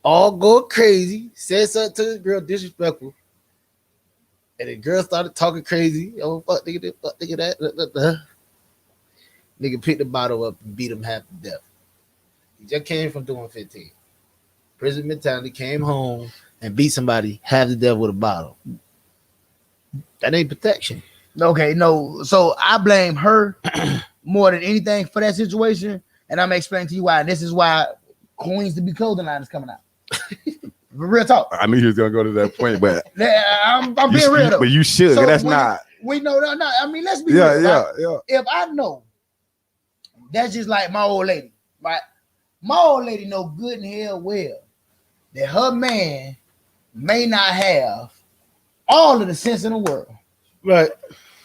all going crazy." Said something to his girl, disrespectful, and the girl started talking crazy. Oh fuck nigga, this, fuck nigga that. Nigga picked the bottle up and beat him half to death. He just came from doing 15. Prison mentality, came home and beat somebody half to death with a bottle. That ain't protection. Okay, no. So I blame her more than anything for that situation, and I'm gonna explain to you why. And this is why Queens to Be clothing line is coming out. Real talk. I knew he was gonna go to that point, but I'm being real though. But you should. So That's we- not. We know that. No, I mean, let's be Yeah, real. yeah, Right? yeah. If I know, that's just like my old lady, right? My old lady know good and hell well that her man may not have all of the sense in the world. Right.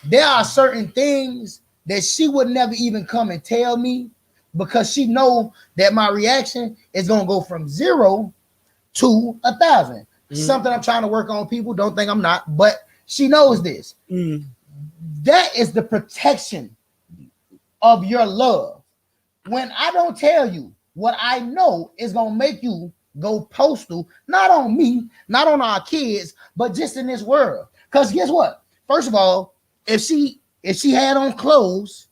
There are certain things that she would never even come and tell me because she know that my reaction is gonna go from 0 to 1,000. Something I'm trying to work on. People don't think I'm not, but she knows this. That is the protection of your love. When I don't tell you what I know is gonna make you go postal, not on me, not on our kids, but just in this world. Because guess what? First of all, if she had on clothes,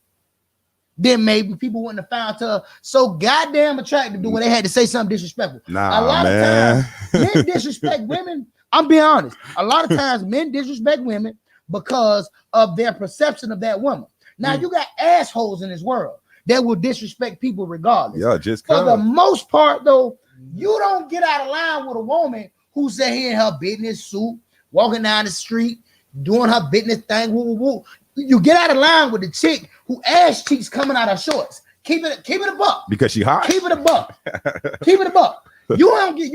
then maybe people wouldn't have found her so goddamn attractive to where they had to say something disrespectful. Nah, a lot man. of times, men disrespect women. I'm being honest. A lot of times, men disrespect women because of their perception of that woman. Now, you got assholes in this world that will disrespect people regardless. Yeah, just For the cause. most part, though, you don't get out of line with a woman who's sitting here in her business suit, walking down the street, doing her business thing. Woo, woo, woo. You get out of line with the chick who ass cheeks coming out of shorts. Keep it a buck. Because she hot. Keep it a buck. Keep it a buck. You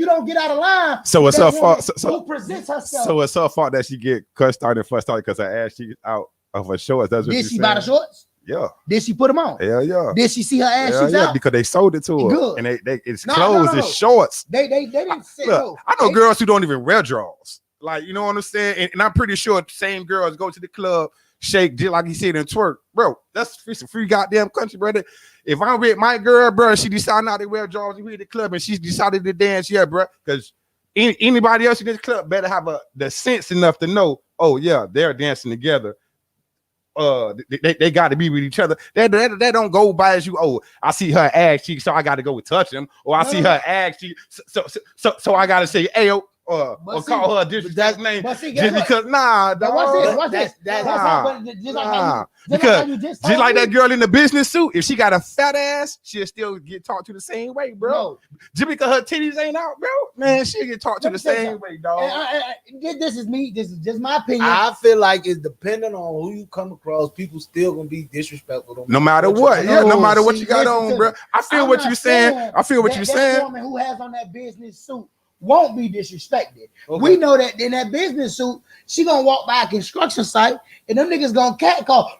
don't get out of line. So it's with her that fault. woman who presents herself. So it's her fault that she get cussed out and fussed out because her ass cheeks out of her shorts. That's what Did you she buy the shorts? Yeah. Did she put them on? Hell yeah. Did she see her ass Hell cheeks yeah, out? because they sold it to her. Good. And it's No, clothes, no. it's shorts. They didn't say Look, no. I know They- girls who don't even wear drawers. Like, you know what I'm saying? And I'm pretty sure the same girls go to the club, shake just like he said and twerk. Bro, that's some free goddamn country, brother. If I'm with my girl, bro, she decided not to wear drawers, we at the club and she decided to dance, yeah, bro. Because anybody else in this club better have the sense enough to know, oh yeah, they're dancing together. They got to be with each other. They don't go by as you. Oh, I see her ass cheek, so I got to go touch him. Or I see her ass cheek, so I got to say, hey, or call her a disrespectful name but see, just guess what? because. Nah, But dog. what's this? Just like that girl in the business suit, if she got a fat ass, she'll still get talked to the same way, bro. No. Just because her titties ain't out, bro, man, she'll get talked to Let me the say same something. way, dog. This is me. This is just my opinion. I feel like it's depending on who you come across. People still gonna be disrespectful. No matter what, No, yeah, no matter what see, you got listen on, to bro. me. I feel I'm what not you're saying. I feel what you're that saying. woman who has on that business suit won't be disrespected. Okay. We know that in that business suit, she gonna walk by a construction site and them niggas gonna catcall,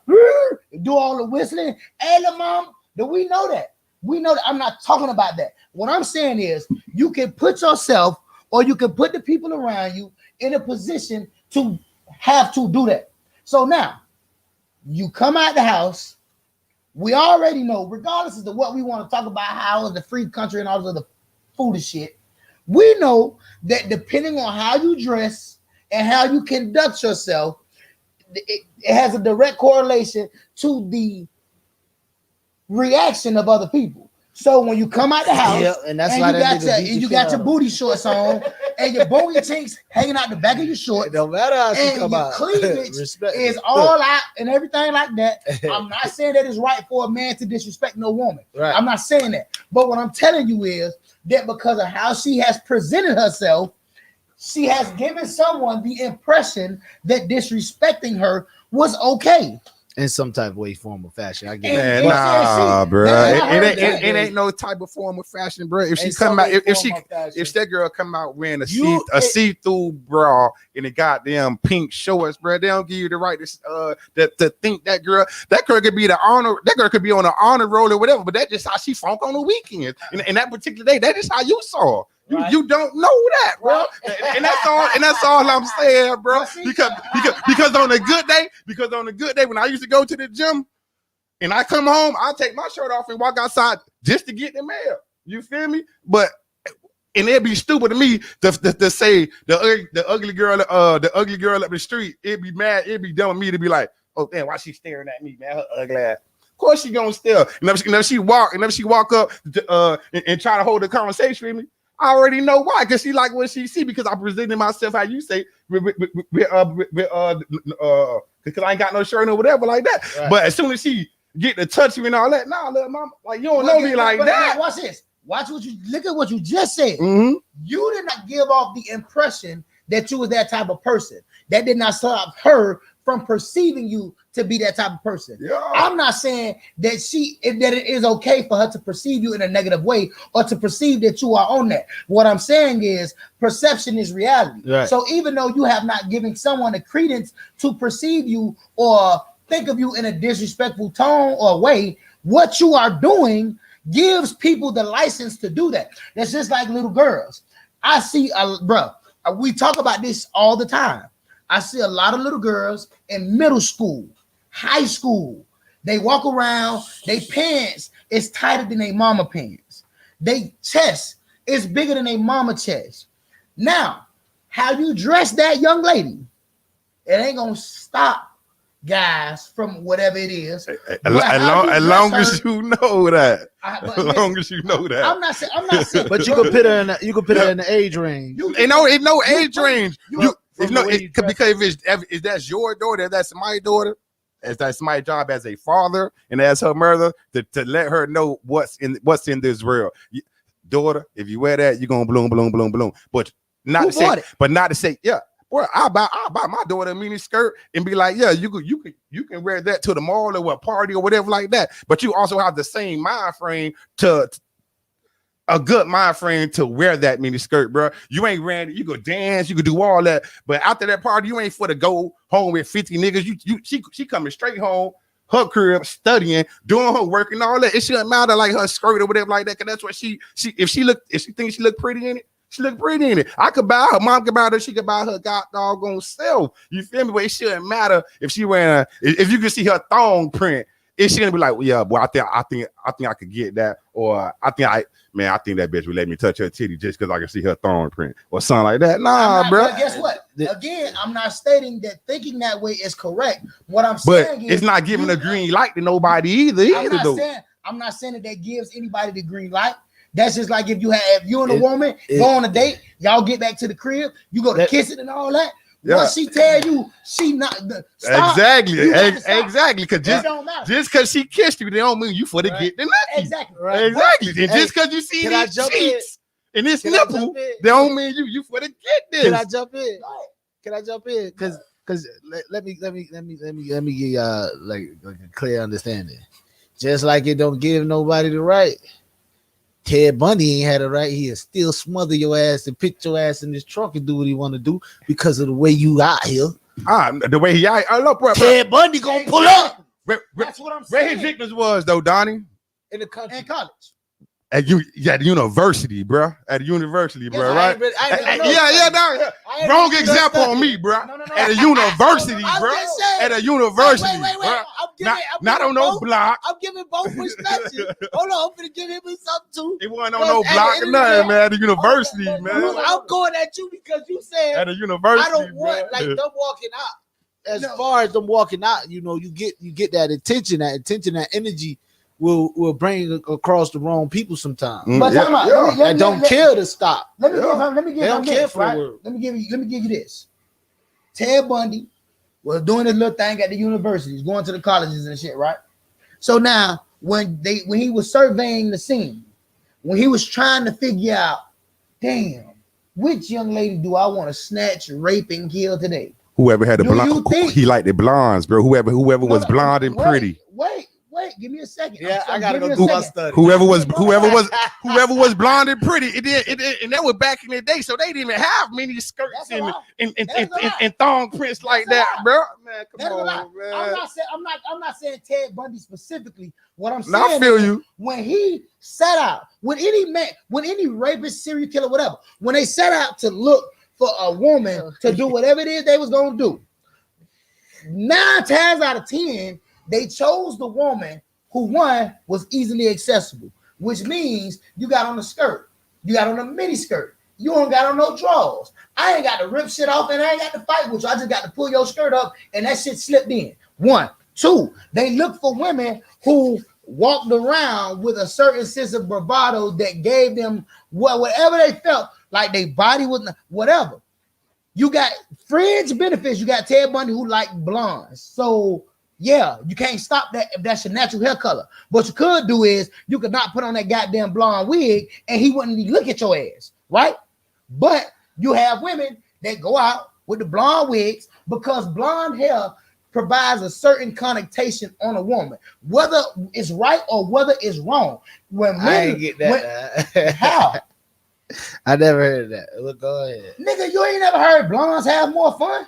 do all the whistling. Hey, la mom, do we know that? We know that. I'm not talking about that. What I'm saying is, you can put yourself or you can put the people around you in a position to have to do that. So now, you come out the house. We already know, regardless of what we want to talk about, how is the free country and all this other foolish shit. We know that depending on how you dress and how you conduct yourself, it has a direct correlation to the reaction of other people. So when you come out the house, Yeah, and that's and why you that got nigga your, beat the you shit got out your of booty shorts on and your booty cheeks hanging out the back of your It shorts, don't matter how she and come your out. cleavage Respect is all out and everything like that. I'm not saying that it's right for a man to disrespect no woman. Right. I'm not saying that. But what I'm telling you is that because of how she has presented herself, she has given someone the impression that disrespecting her was okay. in some type of way, form of fashion. I get And- it. Man, and- nah, bro. That's It, what I it, heard ain't, that. it ain't no type of form of fashion, bro. If she In come some out, way, if form of fashion. if that girl come out wearing You- a see-through bra and a goddamn pink shorts, bro, they don't give you the right to think that girl could be the honor, that girl could be on the honor roll or whatever. But that's just how she funk on the weekend. And that particular day, that is how you saw her. Right. You don't know that, bro. And that's all I'm saying, bro. Because on a good day, when I used to go to the gym and I come home, I take my shirt off and walk outside just to get the mail. You feel me? But and it'd be stupid to me to say the ugly girl up the street. It'd be mad. It'd be dumb with me to be like, oh damn, why she staring at me, man? Her ugly ass. Of course she gonna stare. And if she walk up and try to hold a conversation with me, I already know why, because she like what she see, because I presented myself how you say because I ain't got no shirt or whatever like that. Right. But as soon as she get to touch me and all that, nah, little mama, like you don't know me like that. Watch this. Watch what you look at what you just said. Mhm. You did not give off the impression that you was that type of person. That did not stop her from perceiving you to be that type of person. Yeah. I'm not saying that that it is okay for her to perceive you in a negative way or to perceive that you are on that. What I'm saying is perception is reality. Right. So even though you have not given someone a credence to perceive you or think of you in a disrespectful tone or way, what you are doing gives people the license to do that. That's just like little girls. I see, we talk about this all the time. I see a lot of little girls in middle school, high school. They walk around, they pants is tighter than their mama pants. They chest is bigger than their mama chest. Now, how you dress that young lady, it ain't gonna stop guys from whatever it is. As But how you long dress as her- you know that. But As listen, long as you know that. I'm not saying. But you could put her in the age range. Ain't no age range. From the way you dress. Because if that's your daughter, if that's my daughter, if that's my job as a father and as her mother to let her know what's in this world. Daughter, if you wear that, you're gonna bloom. But not Who to say, bought it? but not to say, yeah. Boy, I'll buy my daughter a mini skirt and be like, yeah, you can wear that to the mall or a party or whatever like that. But you also have the same mind frame to a good mind frame to wear that mini skirt, bro. You ain't ran, you could dance, you could do all that, but after that party, you ain't for to go home with 50 niggas. She coming straight home, her crib, studying, doing her work and all that. It shouldn't matter like her skirt or whatever like that, because that's what she if she thinks she look pretty in it. She look pretty in it. I could buy her, mom could buy her, she could buy her god doggone self. You feel me? But it shouldn't matter if she wearing if you can see her thong print. It shouldn't be like, well, yeah, boy, I think I could get that, or I think that bitch would let me touch her titty just because I can see her thong print or something like that. Nah, bro. But guess what? Again, I'm not stating that thinking that way is correct. What I'm But saying is it's not giving a green light to nobody either. I'm not saying that gives anybody the green light. That's just like if you and a woman go on a date, y'all get back to the crib, you go to kiss it and all that. Yeah. Once she tell you she not stop, exactly, you have to stop. exactly. Because It don't matter. just because she kissed you, they don't mean you for to get the nuts. Exactly. Right. Exactly. And Hey, just because you see can I these jump cheeks and this Can I nipple, jump in? they don't mean you for to get this. Can I jump in? Can I jump in? Because let me give y'all like a clear understanding. Just like it don't give nobody the right. Ted Bundy ain't had it right. He'll still smother your ass and put your ass in his trunk and do what he want to do because of the way you out here. The way he, I love, bro. Ted Bundy gonna pull up That's what I'm Where saying. his victims was though, Donnie. in the country. In college. At the university, bro. At the university, bro. I Right? ain't really- Yeah. Wrong example on me, bro. No. At a university, I'm bro. just saying. At a university, Wait. bro. I'm Not on no block. I'm giving both perspectives. Hold on, I'm gonna give him something too. It wasn't on no block or nothing, man. At a university, man. I'm going at you because you said At a university, I don't want bro. like them walking out. As far as them walking out, you get that attention, that energy will bring across the wrong people sometimes. But Yeah, talking about, yeah. That don't care to stop. Let me give They don't him care this, for the right? world. Let me give you this. Ted Bundy was doing this little thing at the universities, going to the colleges and shit, right? So now when he was surveying the scene, when he was trying to figure out, damn, which young lady do I want to snatch, rape, and kill today? Whoever had the Do you blonde, think- he liked the blondes, bro. Whoever was blonde and pretty. Wait, give me a second. Yeah, I I'm gotta giving go you do a my second. study. Whoever was blonde and pretty. And that was back in the day, so they didn't even have many skirts That's a lie. and That's a lie. and thong prints like That's a that, lie. bro. Man, That's come a lie. on, man. I'm not saying Ted Bundy specifically. What I'm Now I saying feel is you. when he set out, when any man, when any rapist, serial killer, whatever, when they set out to look for a woman to do whatever it is they was gonna do, 9 times out of 10, they chose the woman who one was easily accessible, which means you got on a skirt, you got on a mini skirt, you don't got on no drawers. I ain't got to rip shit off and I ain't got to fight with you. I just got to pull your skirt up and that shit slipped in. 1, 2, they look for women who walked around with a certain sense of bravado that gave them whatever they felt like their body was whatever. You got fringe benefits. You got Ted Bundy who like blondes. So yeah, you can't stop that if that's your natural hair color. What you could do is you could not put on that goddamn blonde wig and he wouldn't even look at your ass, right? But you have women that go out with the blonde wigs because blonde hair provides a certain connotation on a woman, whether it's right or whether it's wrong. When I men, ain't get that. how? I never heard of that. Look, go ahead. Nigga, you ain't never heard blondes have more fun?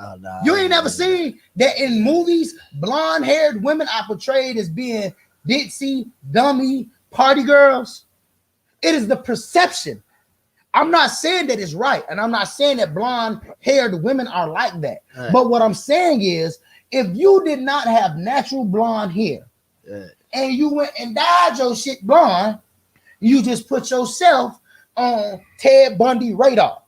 Oh, no, You ain't never seen that in movies, blonde-haired women are portrayed as being ditzy, dummy, party girls. It is the perception. I'm not saying that it's right, and I'm not saying that blonde-haired women are like that. Right. But what I'm saying is, if you did not have natural blonde hair, and you went and dyed your shit blonde, you just put yourself on Ted Bundy radar.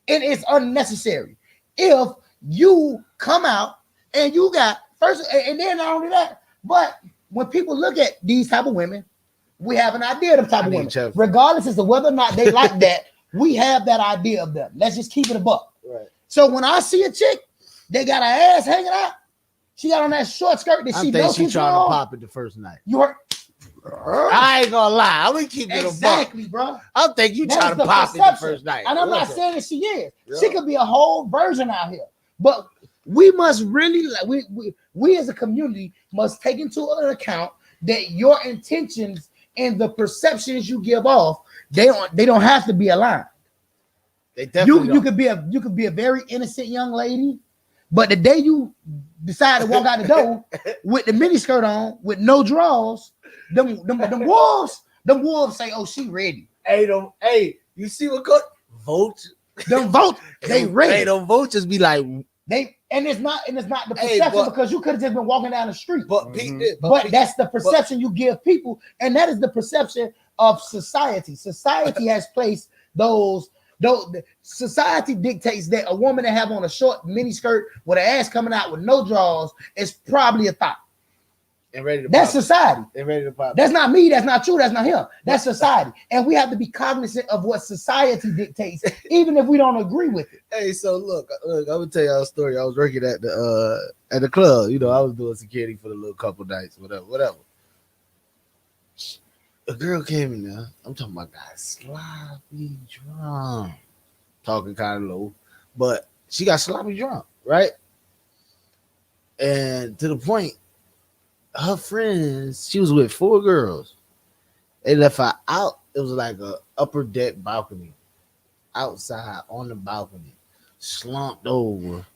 It is unnecessary. If you come out and you got first, and then not only that, but when people look at these type of women, we have an idea of the type of women, regardless as to whether or not they like that. We have that idea of them. Let's just keep it a buck. Right. So when I see a chick, they got her ass hanging out. She got on that short skirt that she knows she's trying to pop it the first night. You heard I ain't gonna lie. I'm gonna keep it exactly, bro. I think you That trying is to the pop it the perception. first night. And I'm not saying that she is. Yeah. She could be a whole version out here. But we must really, we as a community must take into account that your intentions and the perceptions you give off, they don't have to be aligned. They definitely You could be a very innocent young lady, but the day you decide to walk out the door with the mini skirt on, with no drawers, them wolves say, "Oh, she ready." Hey, you see what good vote? Them vote, they ready. Hey, them vultures be like It's not the perception because you could have just been walking down the street. But That's the perception you give people, and that is the perception of society. Society has placed those. Society dictates that a woman that have on a short mini skirt with her ass coming out with no drawers is probably a thought. And ready to That's pop. society. And ready to pop. That's not me. That's not you. That's not him. That's society, and we have to be cognizant of what society dictates, even if we don't agree with it. Hey, so look, I'm gonna tell y'all a story. I was working at the club. You know, I was doing security for the little couple nights, whatever. A girl came in there. I'm talking about guys sloppy drunk, talking kind of low, but she got sloppy drunk, right? And to the point, her friends, she was with 4 girls. They left her out. It was like a upper deck balcony, outside on the balcony, slumped over.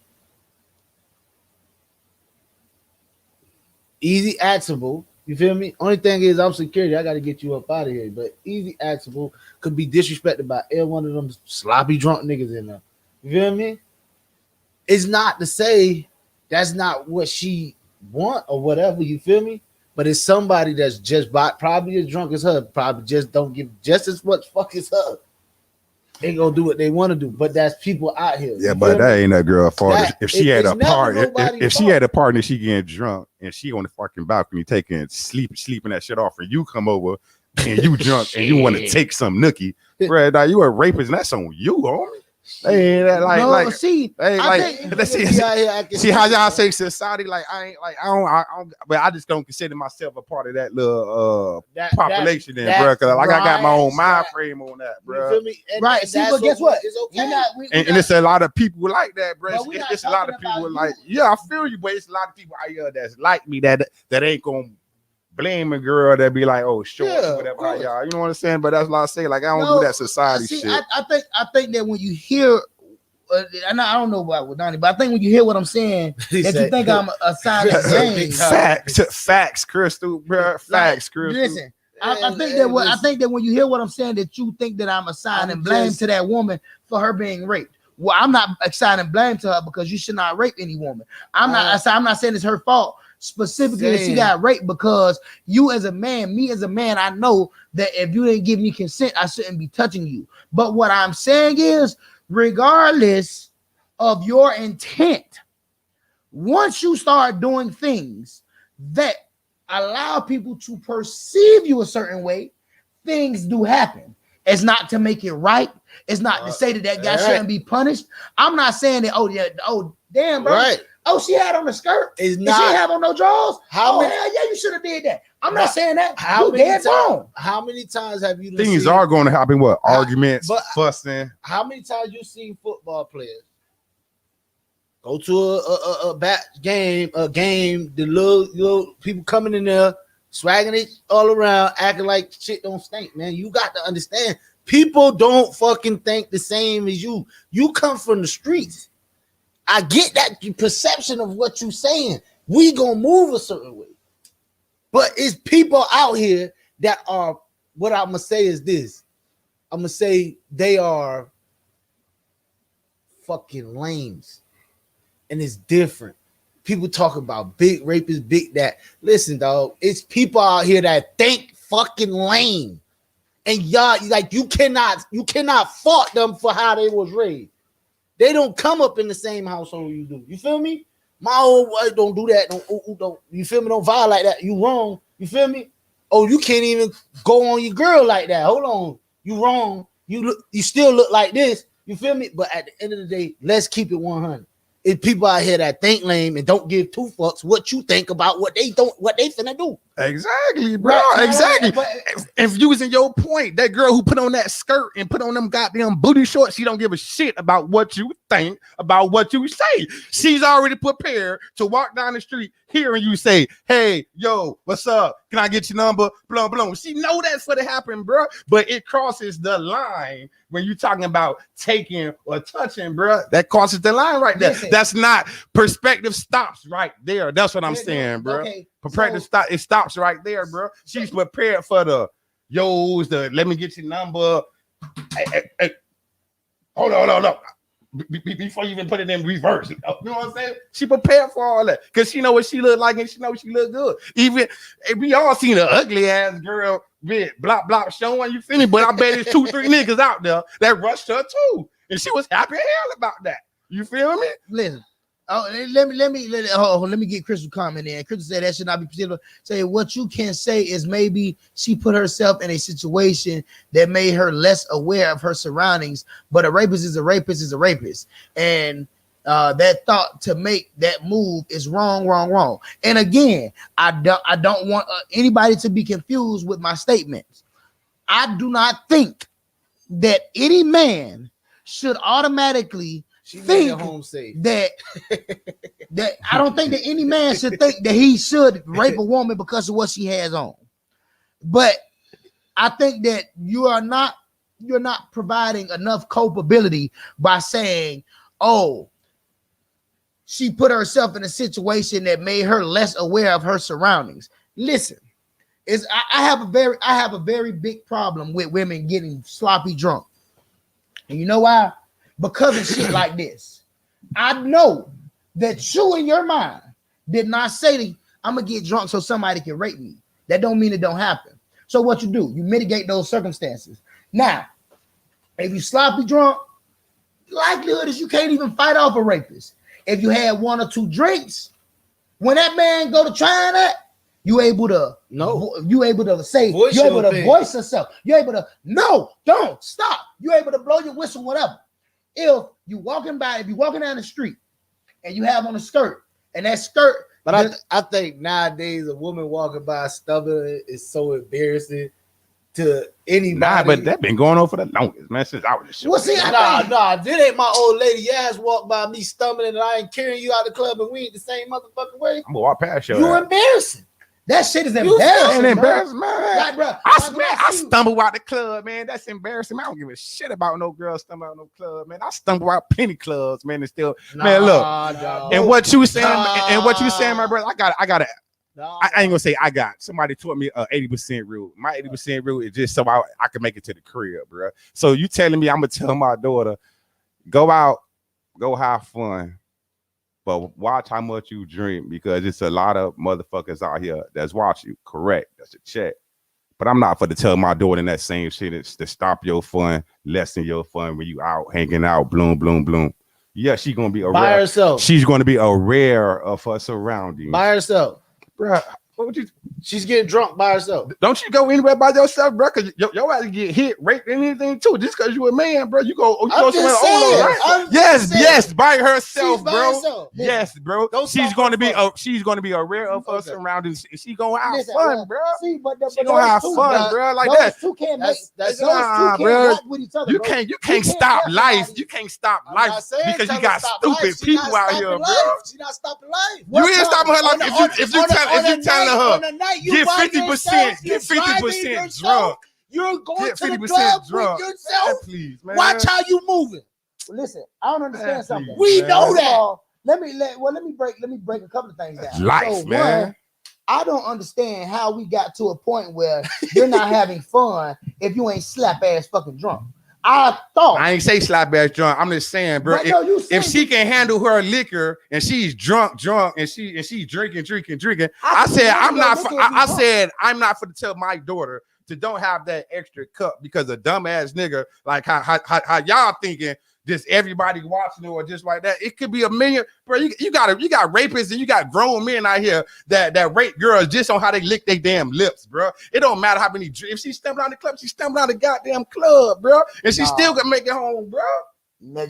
Easy accessible. You feel me? Only thing is, I'm security. I got to get you up out of here. But easy accessible could be disrespected by every one of them sloppy drunk niggas in there. You feel me? It's not to say that's not what she want or whatever. You feel me? But it's somebody that's just probably as drunk as her. Probably just don't give just as much fuck as her. They gonna do what they want to do. But that's people out here. Yeah, but that ain't that girl fault. If she had a partner, if she had a partner, she getting drunk and she on the fucking balcony taking sleeping that shit off, and you come over and you drunk and you want to take some nookie, bro. Now you a rapist, and that's on you, homie. Hey, that like, no, like, see, hey, I like, think let's see, He out here acting see how y'all stupid, say society. Like, I don't, but I just don't consider myself a part of that little That- population, then, that- bro. Cause like I got my own right, mind right. frame on that, You bro. feel me? And, right. and See, that's but guess what? It's We're okay. not. And it's a lot of people like that, bro. But we're not It's a lot of talking about people you. like, yeah, I feel you, but it's a lot of people out here that's like me that ain't gonna blame a girl that be like, oh, short, Yeah, or of whatever. How course. y'all, you know what I'm saying? But that's what I say. Like, I don't No, do that society see, shit. I think that when you hear, and I don't know about with Donnie, but I think when you hear what I'm saying, He that you said- think I'm a silent game. Facts, Crystal, bro. Facts, Crystal. Listen, I think that I think that when you hear what I'm saying, that you think that I'm assigning blame to that woman for her being raped. Well, I'm not assigning blame to her because you should not rape any woman. I'm not saying it's her fault specifically that she got raped, because you as a man, me as a man, I know that if you didn't give me consent, I shouldn't be touching you. But what I'm saying is, regardless of your intent, once you start doing things that allow people to perceive you a certain way, things do happen. It's not to make it right. It's not to say that guy shouldn't be punished. I'm not saying that, oh damn, bro. Right. Oh, she had on a skirt. It's Did not. she have on no drawers? How many- hell yeah, you should have did that. I'm not saying that. How You many dead times? wrong. How many times have you Things seen, are going to happen. What How- arguments, but- fussing? How many times you seen football players go to a game, the little people coming in there, swagging it all around, acting like shit don't stink, man. You got to understand, people don't fucking think the same as you. You come from the streets. I get that perception of what you saying. We gonna move a certain way, but it's people out here that are. What I'm gonna say is this. I'm gonna say they are fucking lames, and it's different. People talk about big rapists, big that. Listen, dog, it's people out here that think fucking lame, and y'all like you cannot fault them for how they was raised. They don't come up in the same household you do. You feel me? My old wife don't do that. Don't you feel me? Don't violate that. You wrong. You feel me? Oh, you can't even go on your girl like that. Hold on, you wrong. You still look like this. You feel me? But at the end of the day, let's keep it 100. It's people out here that think lame and don't give two fucks what you think about what they finna do. Exactly, bro. Right. Exactly. But- If using your point, that girl who put on that skirt and put on them goddamn booty shorts, she don't give a shit about what you think, about what you say. She's already prepared to walk down the street hearing you say, "Hey, yo, what's up? Can I get your number?" Blah blah. She know that's what happened, bro. But it crosses the line when you talking about taking or touching, bro. That crosses the line right there. Listen. That's not perspective. Stops right there. That's what I'm saying, bro. Okay, Prepared to stop. It stops right there, bro. She's prepared for the let me get your number. Hey. Hold on. Before you even put it in reverse, you know what I'm saying? She prepared for all that because she know what she look like and she know she look good. Even we all seen an ugly ass girl with blop showing, you feel me? But I bet it's 2-3 niggas out there that rushed her too, and she was happy as hell about that. You feel me? listen. Oh, let me get Crystal comment in. Crystal said that should not be considered. Say what you can say is maybe she put herself in a situation that made her less aware of her surroundings. But a rapist is a rapist is a rapist, and that thought to make that move is wrong. And again, I don't want anybody to be confused with my statements. I do not think that any man should automatically She made think it home safe. that I don't think that any man should think that he should rape a woman because of what she has on. But I think that you're not providing enough culpability by saying, "Oh, she put herself in a situation that made her less aware of her surroundings." Listen, I have a very big problem with women getting sloppy drunk. And you know why? Because of shit like this. I know that you in your mind did not say, "I'm gonna get drunk so somebody can rape me." That don't mean it don't happen. So what you do, you mitigate those circumstances. Now, if you sloppy drunk, likelihood is you can't even fight off a rapist. If you had 1 or 2 drinks, when that man go to trying that, you able to say, Voice you're able your to opinion. voice yourself. You're able to, no, don't stop. You're able to blow your whistle, whatever. if you walking down the street and you have on a skirt and that skirt, But I think nowadays a woman walking by stubborn is so embarrassing to anybody. Nah, but that been going on for the longest, man. Since I was just well, see, Nah, this ain't my old lady. Your ass walk by me stumbling and I ain't carrying you out of the club and we ain't the same motherfucking way. I'm gonna walk past you. you embarrassing. That shit is embarrassing. Man, bro. embarrassing, man. Like, bro, I stumble out the club, man. That's embarrassing, man. I don't give a shit about no girl stumble out no club, man. I stumble out plenty clubs, man. And still, man, look. And what you saying, my brother, I got I ain't gonna say I got. Somebody taught me 80% rule. My 80% rule is just so I can make it to the crib, bro. So you telling me I'm gonna tell my daughter, go out, go have fun, but watch how much you drink because it's a lot of motherfuckers out here that's watching you. Correct, that's a check. But I'm not for to tell my daughter that same shit is to stop your fun, lessen your fun when you out hanging out, bloom, bloom, bloom. Yeah, she's gonna be by herself. She's gonna be aware of her surroundings. By herself. Bruh, what would you? She's getting drunk by herself. Don't you go anywhere by yourself, bro? Because your ass get hit, raped, anything too. Just because you a man, bro, you go somewhere older, right? Yes, by herself, by bro. herself. Yes, bro. She's gonna be aware of her surroundings. She gonna have fun, bro. See, but She gonna have fun, bro. Like that. Two can't make That's those two nah, can't bro. walk with each other. You bro. can't stop life. You can't stop I'm life not saying because tell you her got stop stupid life. She people not out here, stopping bro. life. She not stopping life. You ain't stopping her like if you telling her on the night you get by 50%, yourself, get you're 50% driving drunk. yourself, you're going Get to the 50% club drunk. with yourself. Man, please, man. Watch how you moving. Listen, I don't understand Man, something. please, We know that. Let me break a couple of things down. Life, man. One, I don't understand how we got to a point where you're not having fun if you ain't slap ass fucking drunk. I ain't say slap ass drunk. I'm just saying, bro. But no, you If said she can handle her liquor and she's drunk, and she's drinking, I said I'm not for to tell my daughter to don't have that extra cup because a dumbass nigga like how y'all thinking. Just everybody watching it or just like that. It could be a million, bro. You got rapists and you got grown men out here that rape girls just on how they lick their damn lips, bro. It don't matter how many. If she stumbled out the club, she stumbled out the goddamn club, bro, and she still can make it home, bro.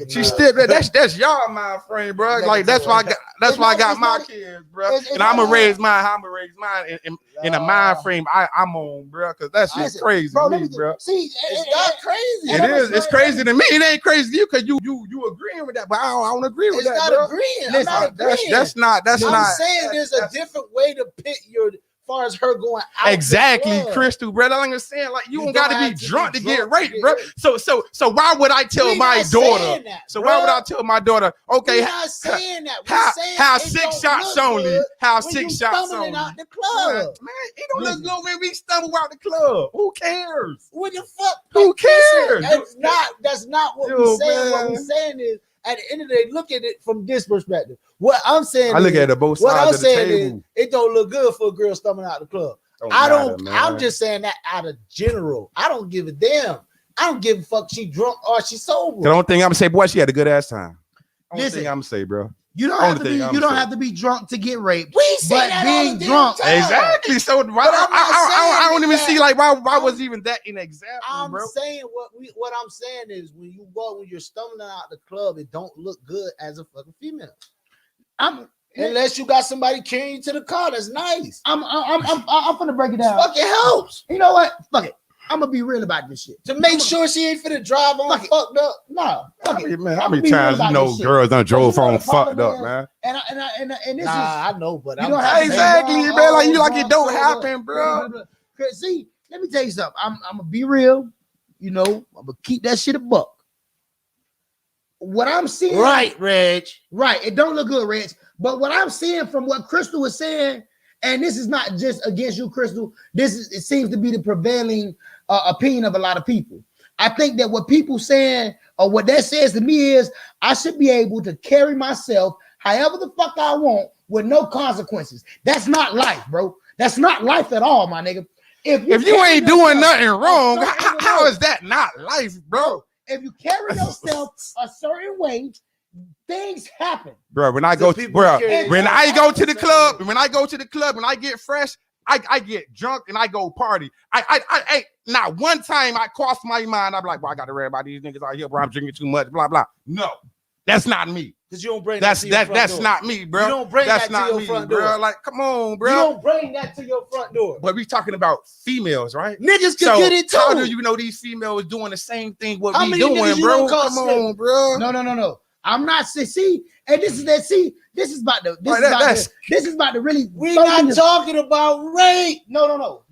She still that's y'all mind frame, bro. Like that's why I got my kids, bro. And I'm gonna raise mine. I'm gonna raise mine in a mind frame I'm on, bro. Because that's just crazy to me, bro. See, It's not crazy. It is. It's crazy to me. It ain't crazy to you because you agreeing with that, but I don't agree with It's that, not bro. agreeing. Listen, I'm not agreeing. That's not. I'm saying there's a different way to pit your. Far as her going out Exactly, the club. Crystal, bro. I'm saying like you don't got to be drunk to get raped, to bro. get So why would I tell We my not daughter? saying that, So bruh. why would I tell my daughter? Okay, We're not saying that. We're saying have it 6 don't shots look only. good Have when 6 you shots stumbling only. out the club. Man, it don't look good when we stumble out the club. Who cares? What the fuck? Who cares? Listen, that's not what Yo, we're saying. man. What we're saying is, at the end of the day, look at it from this perspective. What I'm saying, I look at it both what I'm sides of the saying table. is, it don't look good for a girl stumbling out the club. I'm just saying that out of general. I don't give a damn. I don't give a fuck. She drunk or she sober. The only thing I'm gonna say, boy, she had a good ass time. Only Listen. thing I'm gonna say, bro. you don't have to be. You don't have to be drunk to get raped. We say But that being all the damn drunk- time. Exactly. So I'm not I don't saying even that. see like why was even that an example, I'm bro? saying what I'm saying is when you're stumbling out the club, it don't look good as a fucking female. Unless you got somebody carrying you to the car, that's nice. I'm gonna break it It down. fucking helps You know what? Fuck it. I'm gonna be real about this shit. to make sure she ain't finna drive on Fuck it. fucked up. No, fuck it. Man, how I'ma many be real times about this shit. girls done drove you know on the problem fucked up, is- man? And this is I know, but you I'm don't just have to saying. Exactly, say, man. Like you like it drunk, don't sober, happen, bro. blah, blah, blah. 'Cause see, let me tell you something. I'm gonna be real. You know, I'm gonna keep that shit a buck. What I'm seeing, Right, Reg. right. It don't look good, Reg. But what I'm seeing from what Crystal was saying, and this is not just against you, Crystal. It seems to be the prevailing opinion of a lot of people. I think that what people saying or what that says to me is I should be able to carry myself however the fuck I want with no consequences. That's not life, bro. That's not life at all, my nigga. If you If ain't doing nothing wrong, a certain how way- is that not life, bro? If you carry yourself a certain way, things happen. Bro, when I So go, people bro, carry when themselves I go to the the same club, way. when I go to the club and I get fresh, I get drunk and I go party. I not one time I crossed my mind. I'm like, well, I got to worry about these niggas out here, bro. I'm drinking too much, blah blah. No, that's not me. Because you don't bring That's that to your front that's door. not me, bro. You don't bring that's that not to your me, front bro. door. Like, come on, bro. You don't bring that to your front door. But we talking about females, right? Niggas can So get it too. how do you know these females doing the same thing what How we many doing, niggas you bro? done call Come on, bro. No. I'm not see, and this is that. See, this is about to. This Right, is about that's- to. This is about to really. We throw not me the- talking about rape. No.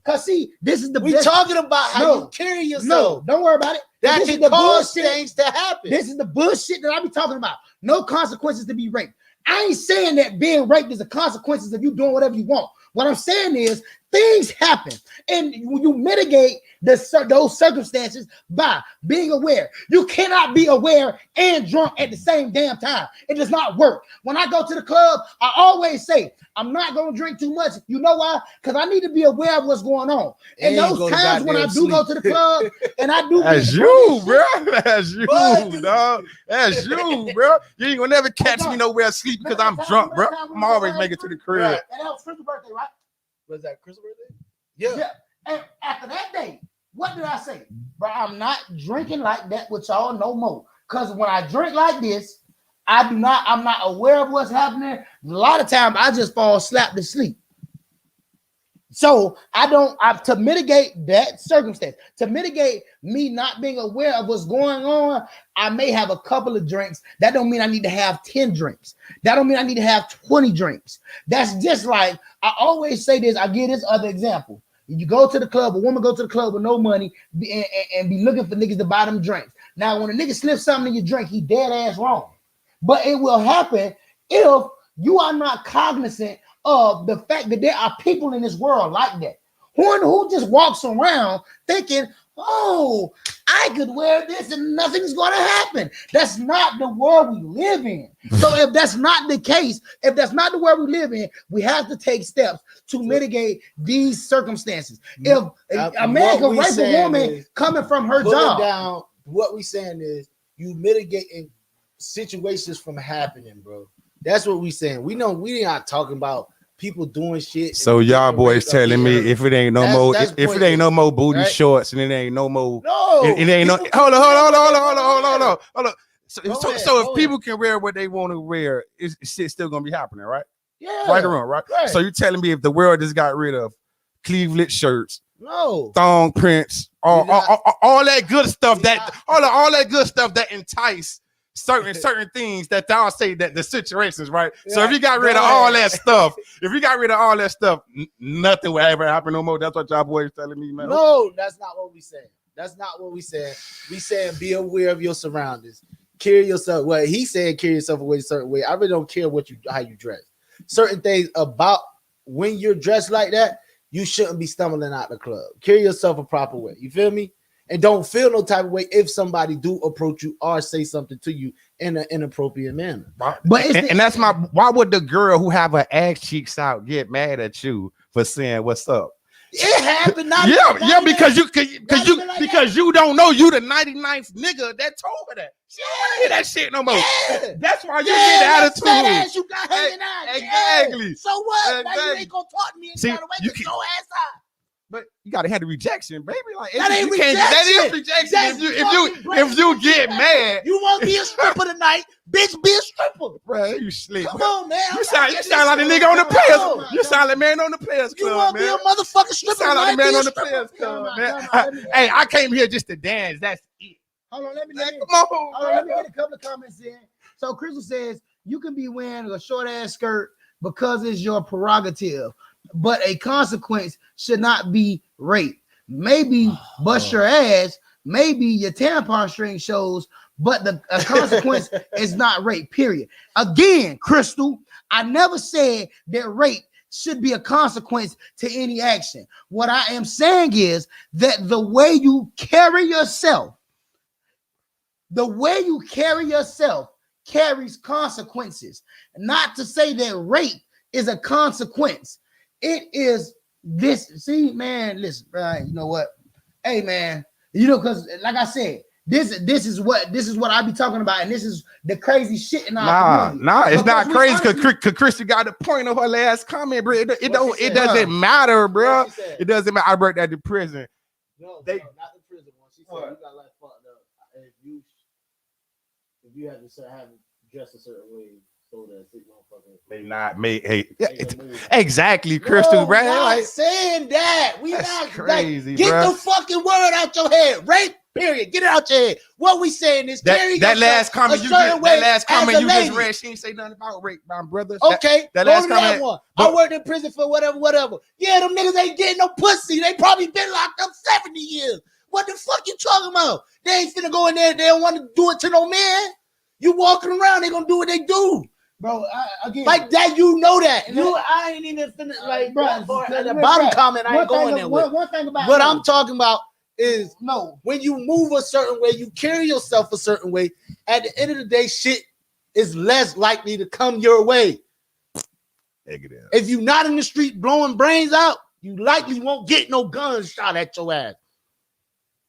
Cause see, this is the. We best- talking about how No. you carry No, yourself. don't worry about it. That This is can the cause bullshit. things to happen. This is the bullshit that I be talking about. No consequences to be raped. I ain't saying that being raped is the consequences of you doing whatever you want. What I'm saying is things happen, and you mitigate those circumstances by being aware. You cannot be aware and drunk at the same damn time. It does not work. When I go to the club, I always say I'm not gonna drink too much. You know why? Because I need to be aware of what's going on. And And you go those to times when I goddamn do go to the club and I do That's get you, drunk and bro. That's you, But- dog. That's you, bro. You ain't gonna never catch me nowhere asleep because I'm drunk, bro. I'm always making it to the crib. Right. And that was Chris's birthday, right? Was that Chris's birthday? Yeah. Yeah. And after that day, what did I say? Bro, I'm not drinking like that with y'all no more. Because when I drink like this, I'm not aware of what's happening. A lot of times I just fall slap to sleep. So to mitigate that circumstance, to mitigate me not being aware of what's going on, I may have a couple of drinks. That don't mean I need to have 10 drinks. That don't mean I need to have 20 drinks. That's just like, I always say this, I give this other example. You go to the club, a woman go to the club with no money and be looking for niggas to buy them drinks. Now, when a nigga slips something in your drink, he dead ass wrong. But it will happen if you are not cognizant of the fact that there are people in this world like that. Who just walks around thinking, oh, I could wear this and nothing's going to happen. That's not the world we live in. So if that's not the case, if that's not the world we live in, we have to take steps to mitigate these circumstances. If a man can rape a woman coming from her job. Down, what we saying is you mitigating situations from happening, bro. That's what we saying. We know we not talking about people doing shit. So y'all boys telling me if it ain't no more, that's if it ain't no more booty right? shorts and it ain't no more, No, it ain't no. Hold on. So Go ahead, if go people can wear what they want to wear, shit's still gonna be happening, right? yeah, Right or wrong, right? right. So you telling me if the world just got rid of cleavage shirts, no, thong prints, all that good stuff that You're all that good stuff that entice certain things that y'all say that the situations, right? So if you got rid of all that stuff, nothing will ever happen no more. That's what y'all boys telling me, man. no, that's not what we saying. That's not what we saying. We saying be aware of your surroundings. Carry yourself. Well, he said carry yourself away a certain way. I really don't care how you dress. Certain things about when you're dressed like that, you shouldn't be stumbling out the club. Carry yourself a proper way. You feel me? And don't feel no type of way if somebody do approach you or say something to you in an inappropriate manner. But And that's why would the girl who have her ass cheeks out get mad at you for saying what's up? It happened. Not Because like you don't know you the 99th nigga that told her that. She don't want to hear that shit no more. Yeah. That's why you Yeah, get that the fat attitude. ass you got hanging out. Exactly. Yeah. So what? Now you Exactly. ain't gonna talk to me and See, try to you wake can- your ass out. But you gotta have the rejection, baby. Like That ain't you can't- That is rejection. rejection. That's If you get mad, You want to be a stripper tonight, bitch? Be a stripper. bro, you slick. Come on, man. You sound like the nigga on the players. You sound like man on the players You club, want to be man. a motherfucking You stripper sound like the tonight? man Be a on the stripper. players club, No, man. let me- Hey, I came here just to dance. That's it. Hold on, let me Like, get come on, let me bro. get a couple of comments in. So Crystal says you can be wearing a short ass skirt because it's your prerogative, but a consequence should not be rape. Maybe bust your ass, maybe your tampon string shows, but the consequence is not rape, period. Again, Crystal, I never said that rape should be a consequence to any action. What I am saying is that the way you carry yourself carries consequences. Not to say that rape is a consequence. It is this. See, man, listen, right? You know what? Hey, man, because like I said, This is what I be talking about, and this is the crazy shit in our community. Nah, it's Because not we crazy honestly- because Christy got the point of her last comment, bro. It What she it said? doesn't matter, bro. What she said? It doesn't matter. I worked at the prison. No, They- not the prison one. She said What? you got like fucked up. If you had to have dressed a certain way so that it won't fucking They not made. Hey, make a move. exactly, Crystal, No, bro. not Like, saying that. We that's not crazy, get bro. the fucking word out your head. Rape, period. Get it out your head. What we saying is carry that yourself last comment a you certain get, way that last as comment a you just lady. read, she ain't say nothing about rape, my brother. Okay, that go last to that comment- one. but- I worked in prison for whatever. Yeah, them niggas ain't getting no pussy. They probably been locked up 70 years. What the fuck you talking about? They ain't finna go in there. They don't want to do it to no man. You walking around, they gonna do what they do. bro. Again, Like that, you know that. And You, that- I ain't even finna like bro, that part at the bro, bottom bro, comment. I ain't going there with. one thing about What me, I'm talking about is no, when you move a certain way, you carry yourself a certain way. At the end of the day, shit is less likely to come your way. Negative. If you're not in the street blowing brains out, you likely won't get no guns shot at your ass.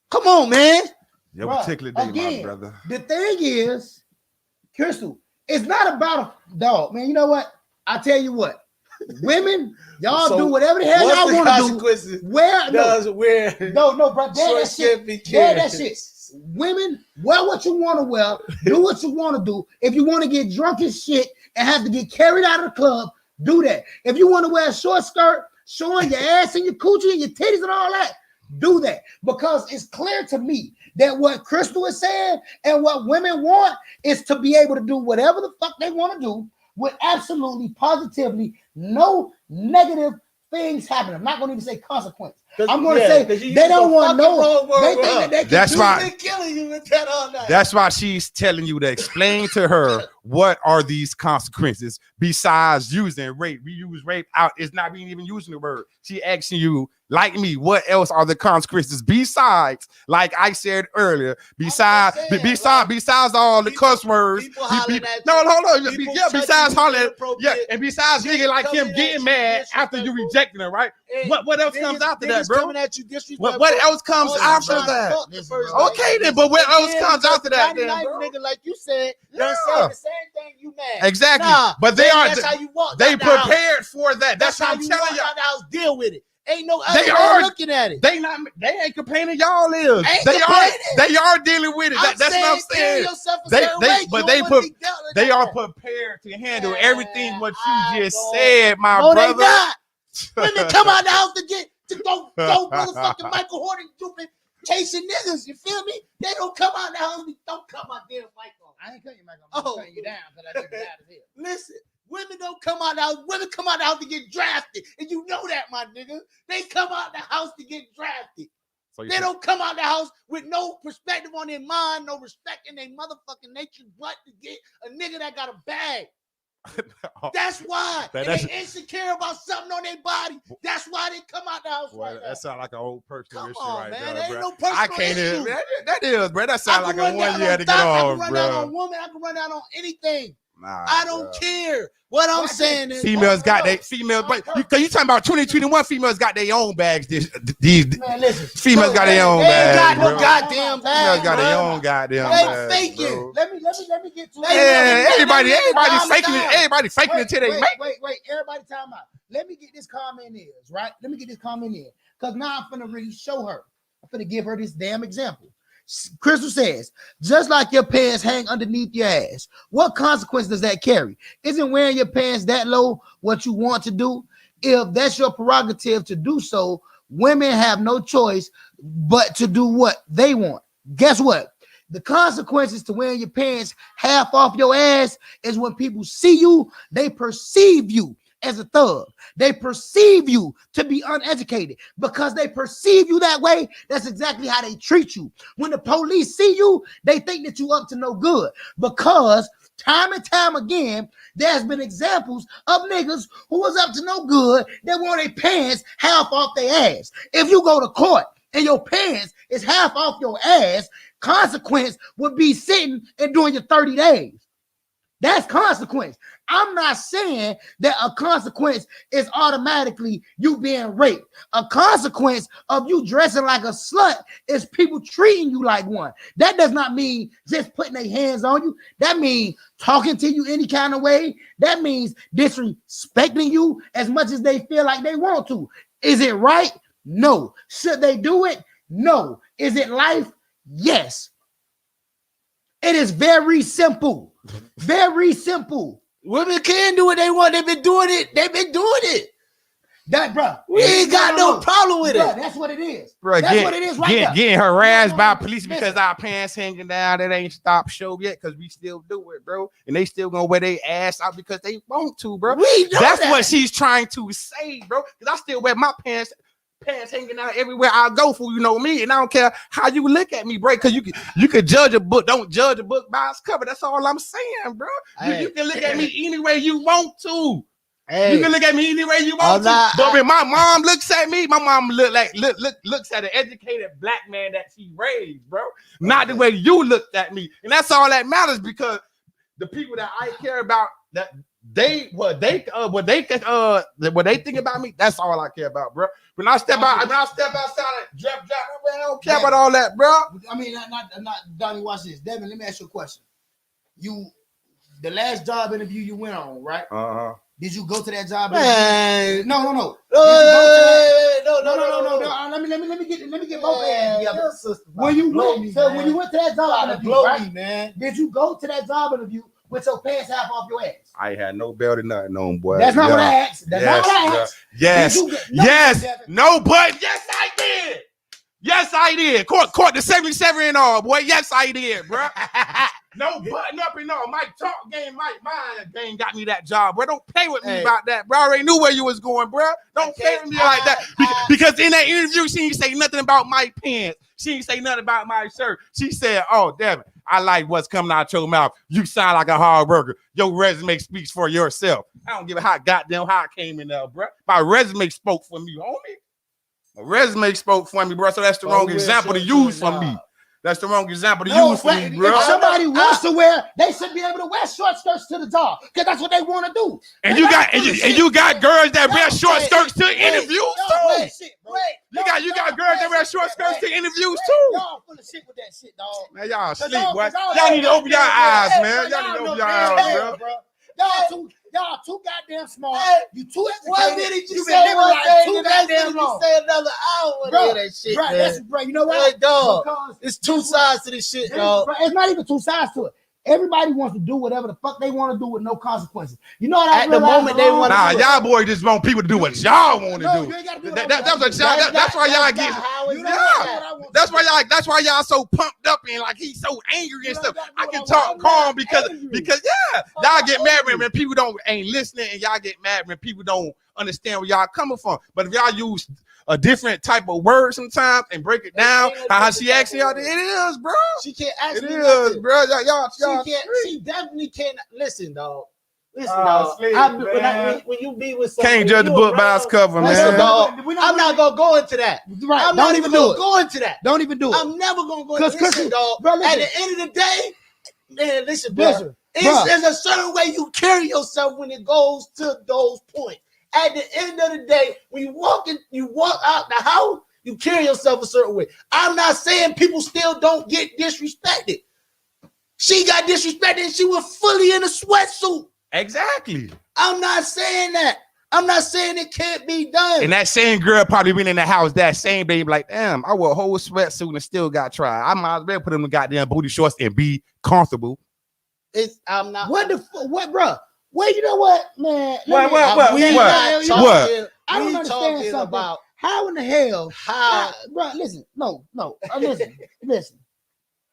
Come on, man. Your Bruh, particular day, my again, brother. the thing is, Crystal, it's not about a dog, man. You know what? I tell you what, women, y'all So, do whatever the hell y'all want to do. consequences? Where Does wear no, bro, short that shit. skimpy Yeah, that kids. shit. Women, wear what you want to wear. Do what you want to do. If you want to get drunk as shit and have to get carried out of the club, do that. If you want to wear a short skirt, showing your ass and your coochie and your titties and all that, do that. Because it's clear to me that what Crystal is saying and what women want is to be able to do whatever the fuck they want to do with absolutely, positively no negative things happening. I'm not going to even say consequence. I'm going to say they don't want to know. They think that they can That's do why- Been killing you with that all night. That's why she's telling you to explain to her what are these consequences besides using rape. We use rape out. It's not even using the word. She asking you, like me, what else are the consequences besides, like I said earlier, besides all the cuss words. people hollering at No, you, hold on. people Yeah, touching besides you hollering. inappropriate. Yeah, and besides nigga like him coming getting at you mad after you disrespectful. rejecting her, right? Hey, What else niggas- comes after that, niggas bro? Coming at you disrespectful. What else comes Oh, you after trying to that? fuck the first night. Okay, then, but what And else then comes because after that, Johnny then, Knife bro? nigga, like you said, done Yeah. said the same thing. You mad? Exactly. Nah, But they baby, are- That's how you walk. They out the house. prepared for that. That's how what I'm you telling walk y'all. out the house. Deal with it. Ain't no They other way are- of looking at it. They ain't complaining. Y'all is. Ain't They complaining. are dealing with it. That's what I'm carry saying. yourself a They- certain they- way. but You they don't wanna put- be dealt with They that. are prepared to handle Man, everything what I you just don't- said, my No, they brother. not. Women come out the house to go motherfucking Michael Horton stupid chasing niggas. You feel me? They don't come out the house. Don't cut my damn mic on. I ain't cutting you, Mike. I'm Oh. cutting you down because I think you're out of here. Listen, women don't come out the house. Women come out the house to get drafted, and you know that, my nigga. They come out the house to get drafted. So you They said- don't come out the house with no perspective on their mind, no respect in their motherfucking nature, but to get a nigga that got a bag. That's why. That- And that's- they insecure about something on their body. That's why they come out the house Boy, like that sounds like an old personal Come issue on, right man. there, There ain't bro. no personal I can't issue. even. That is, bro. That I sounds can like a run one down you had on to thoughts. get I off, can run down on bro. women. I can run down on anything. Nah, I don't bro. care. What I'm Watch saying is, Females got they females, but you talking about 2021 females got their own bags. These Man, listen. females got their own they ain't got bags, no bro. goddamn Females bag. got their bro. own goddamn They bags, faking. bro. Let me get to They Yeah, never- everybody they never calm faking it. down. Everybody faking it till they make. Wait. Everybody time out. Let me get this comment in, right? Let me get this comment in. Because now I'm finna really show her. I'm finna give her this damn example. Crystal says, just like your pants hang underneath your ass, what consequence does that carry? Isn't wearing your pants that low what you want to do? If that's your prerogative to do so, women have no choice but to do what they want. Guess what? The consequences to wearing your pants half off your ass is when people see you, they perceive you as a thug. They perceive you to be uneducated. Because they perceive you that way, that's exactly how they treat you. When the police see you, they think that you up to no good. Because time and time again, there's been examples of niggas who was up to no good that wore their pants half off their ass. If you go to court and your pants is half off your ass, consequence would be sitting and doing your 30 days. That's consequence. I'm not saying that a consequence is automatically you being raped. A consequence of you dressing like a slut is people treating you like one. That does not mean just putting their hands on you. That means talking to you any kind of way. That means disrespecting you as much as they feel like they want to. Is it right? No. Should they do it? No. Is it life? Yes. It is very simple. Very simple. Women can do what they want. They've been doing it. That, bro, We ain't got no problem with bruh, it. that's what it is. Bro, That's what it is right there. getting harassed by No, police listen. because our pants hanging down. That ain't stopped show yet because we still do it, bro. And they still gonna wear their ass out because they want to, bro. We know That's that. what she's trying to say, bro. Because I still wear my pants hanging out everywhere I go, for you know me, and I don't care how you look at me, bro. Because you can judge a book. Don't judge a book by its cover. That's all I'm saying, bro. You can look at me any way you want to. Hey, You can look at me any way you I'm want to. not- But when my mom looks at me, my mom looks at an educated black man that she raised, bro. Not the way you looked at me. And that's all that matters, because the people that I care about, that what they think about me, that's all I care about, bro. When I step outside and drop, I don't care about all that, bro. I mean, not Donnie, watch this. Devin, let me ask you a question. The last job interview you went on, right? Uh-huh. Did you go to that job? man. No. No. Let me get both hands together. When you went to that job interview, right? man. Did you go to that job interview with your pants half off your ass? I had no belt or nothing on, boy. That's not what I asked. That's not what I asked. Yes. Did you no, Yes. Devin. No, but yes, I did. Yes, I did. Court the 77 and all, boy. Yes, I did, bro. No button up and all. My talk game, my mind game got me that job, bro. Don't play with me about that, bro. I already knew where you was going, bro. Don't play with me like that. Because in that interview, she didn't say nothing about my pants. She didn't say nothing about my shirt. She said, "Oh, damn it, I like what's coming out your mouth. You sound like a hard worker. Your resume speaks for yourself." I don't give a how I came in there, bro. My resume spoke for me, homie. My resume spoke for me, bro. So that's the wrong example to use for me. That's the wrong example to use for me, bro. If somebody wants to wear, they should be able to wear short skirts to the job, because that's what they want to do. And you got girls that wear short skirts to interviews too. You got girls that wear short skirts to interviews too. Y'all full of shit with that shit, dog. Man, y'all sleep, y'all- boy. y'all- Y'all need to open your eyes, Hey, man. bro, Y'all need to know open your damn eyes, well, bro. Y'all too goddamn smart. Hey, You too One educated. minute you been say living one like thing, too and next goddamn minute you long. say another hour. Bro, That shit, right, man. that's bro. You know what? Hey, dog. Because It's two sides to this shit, dog. bro, it's not even two sides to it. Everybody wants to do whatever the fuck they want to do with no consequences. You know what I At the realized moment they along- wanna Nah, do it. y'all boys just want people to do what y'all want to No, do. you ain't gotta do That's what what I y'all. That's why y'all get. You know what I want to do. That's why y'all so pumped up and like he's so angry and You stuff. don't gotta I do can what talk want. calm I'm because not angry. y'all get mad when people ain't listening, and y'all get mad when people don't understand where y'all coming from. But if y'all use a different type of word sometimes and break it down, how she asking y'all, it is, bro. She can't ask It me is, nothing. bro. Y'all. She definitely can't listen, dog. Listen, Oh, dog. sleep, When you be with someone, Can't judge the book by its cover, Listen, man. dog. We're not I'm not gonna go into that. Right. I'm Don't not even gonna do it. go into that. Don't even do it. I'm never gonna go Cause into you- listen, dog. bro, listen. At the end of the day, man, listen, bro. Listen, bro. There's a certain way you carry yourself when it goes to those points. At the end of the day, when you walk out the house, you carry yourself a certain way. I'm not saying people still don't get disrespected. She got disrespected and she was fully in a sweatsuit. Exactly. I'm not saying that. I'm not saying it can't be done. And that same girl probably been in the house that same day, like, damn, I wore a whole sweatsuit and still got tried. I might as well put them in goddamn booty shorts and be comfortable. I'm not. What the fuck? What, bro? Well, you know what, man? What? We What? not talking- What? I don't We understand talking something. about How in the hell? how. Bro, listen. No. Listen.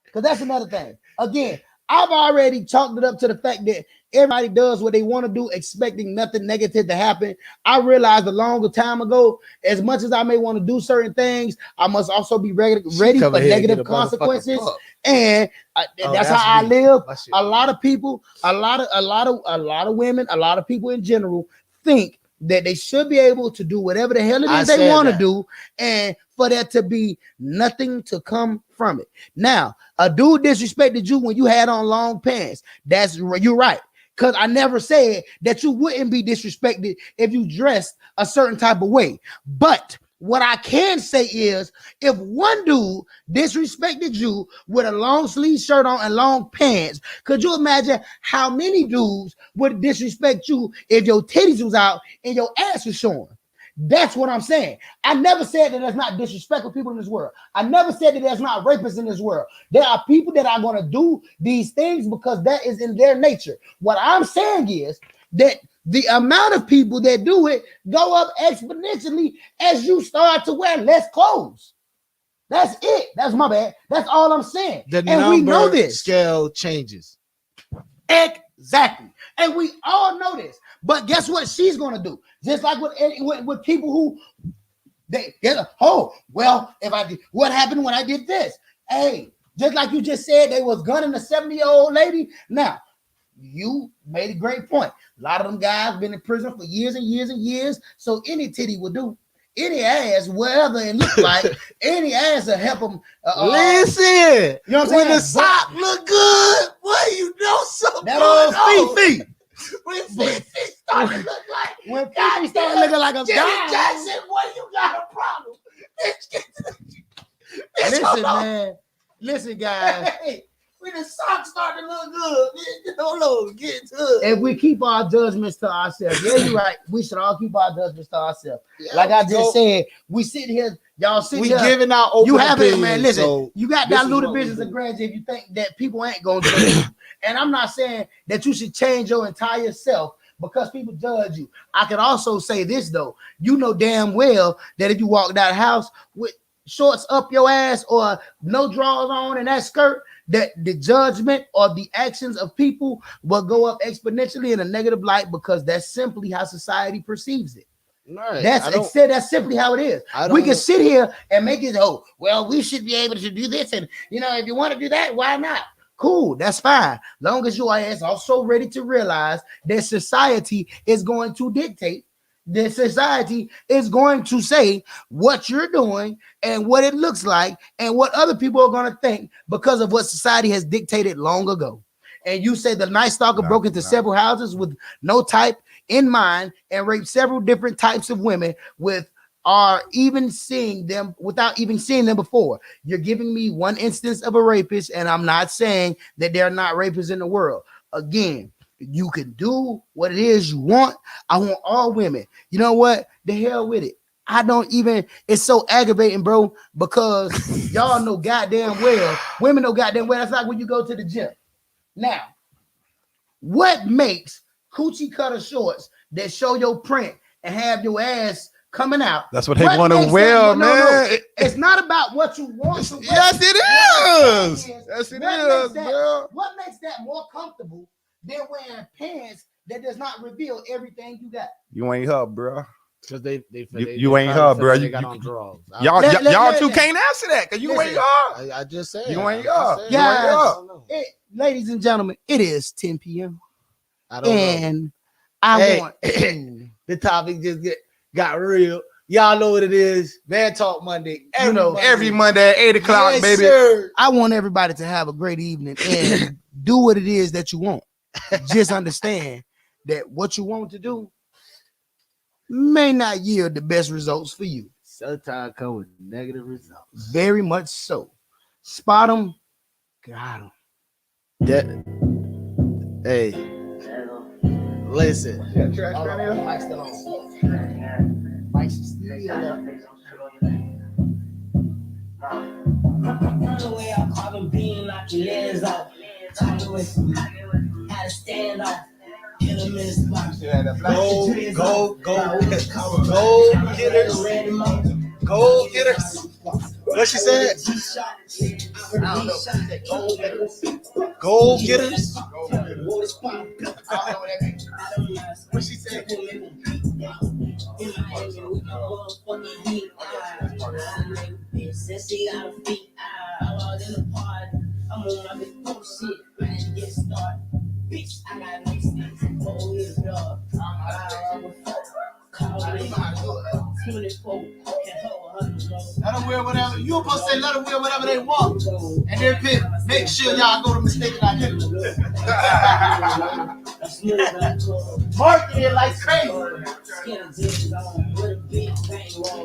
Because that's another thing. Again, I've already chalked it up to the fact that everybody does what they want to do, expecting nothing negative to happen. I realized a longer time ago, as much as I may want to do certain things, I must also be ready for negative consequences. And that's how I live. A lot of people, a lot of women, a lot of people in general think that they should be able to do whatever the hell it is they want to do, and for there to be nothing to come from it. Now, a dude disrespected you when you had on long pants. You're right. because I never said that you wouldn't be disrespected if you dressed a certain type of way. But what I can say is, if one dude disrespected you with a long sleeve shirt on and long pants, could you imagine how many dudes would disrespect you if your titties was out and your ass was showing? That's what I'm saying. I never said that there's not disrespectful people in this world. I never said that there's not rapists in this world. There are people that are going to do these things because that is in their nature. What I'm saying is that the amount of people that do it go up exponentially as you start to wear less clothes. That's it. That's my bad. That's all I'm saying. The and we know this. Scale changes. Exactly. And we all know this. But guess what she's going to do? Just like with people who they get, oh, well, if I did, what happened when I did this? Hey, just like you just said, they was gunning a 70-year-old lady. Now, you made a great point. A lot of them guys been in prison for years and years and years. So any titty will do. Any ass, whatever it looks like, any ass will help them. Listen, you know what I'm saying? When the sock look good, boy, you know something. That old Fifi. When Fifi started to look like, when Fifi started looking like a Janet guy. Jackson, boy, you got a problem. Listen, man. Listen, guys. Hey, when the socks start to look good, hold on, get to it. If we keep our judgments to ourselves, yeah, you're right. We should all keep our judgments to ourselves. Yeah, like I just go. said, we sit here, y'all sit We here. giving out open You have it, opinions, man. Listen, so you got this is diluted what we business do. and grudge if you think that people ain't gonna judge you. And I'm not saying that you should change your entire self because people judge you. I can also say this though, you know damn well that if you walk down the house with shorts up your ass or no drawers on and that skirt, that the judgment or the actions of people will go up exponentially in a negative light because that's simply how society perceives it. Right. That's simply how it is. I We don't can sit here and make it, oh, well, we should be able to do this. And, you know, if you want to do that, why not? Cool, that's fine. Long as you are also ready to realize that society is going to dictate, that society is going to say what you're doing and what it looks like and what other people are going to think because of what society has dictated long ago. And you say the Night Stalker broke into several houses with no type in mind and raped several different types of women without even seeing them before. You're giving me one instance of a rapist, and I'm not saying that there are not rapists in the world. Again, you can do what it is you want. I want all women. You know what? The hell with it. It's so aggravating, bro, because y'all know goddamn well, women know goddamn well. That's like when you go to the gym. Now, what makes coochie cutter shorts that show your print and have your ass coming out? That's what they want to wear, man. No. It's not about what you want. Yes, it is. Yes, it is, bro. What makes that more comfortable than wearing pants that does not reveal everything you got? You ain't her, bro. Because they You ain't her, bro. They got on drawers. Y'all two can't answer that because you ain't her. I just said You ain't her. Guys, ladies and gentlemen, it is 10 p.m. I don't know. And I want the topic just got real. Y'all know what it is. Man Talk Monday. Every Monday at 8 o'clock, yes, baby. Sir. I want everybody to have a great evening and do what it is that you want. Just understand that what you want to do may not yield the best results for you. Sometimes come with negative results. Very much so. Spot them, got them. Hey, listen. Mike's still on. Mike's still on. The way I carbon beam, knock your legs off. Talking with how to stand off. Hit him in his spot. Go getters. What she said? I don't know. Gold getters. I don't know what that means. What she said? I'm on my big pump shit, man, get started. Bitch, I got nice things. Oh, yeah, dog. I'm a fuck. Call me. 24. Let them wear whatever. You supposed to say let them wear whatever they want. And then make sure y'all go to mistaken identity. Smooth like cool. Market it like crazy. Skin jeans on with a big bang roll.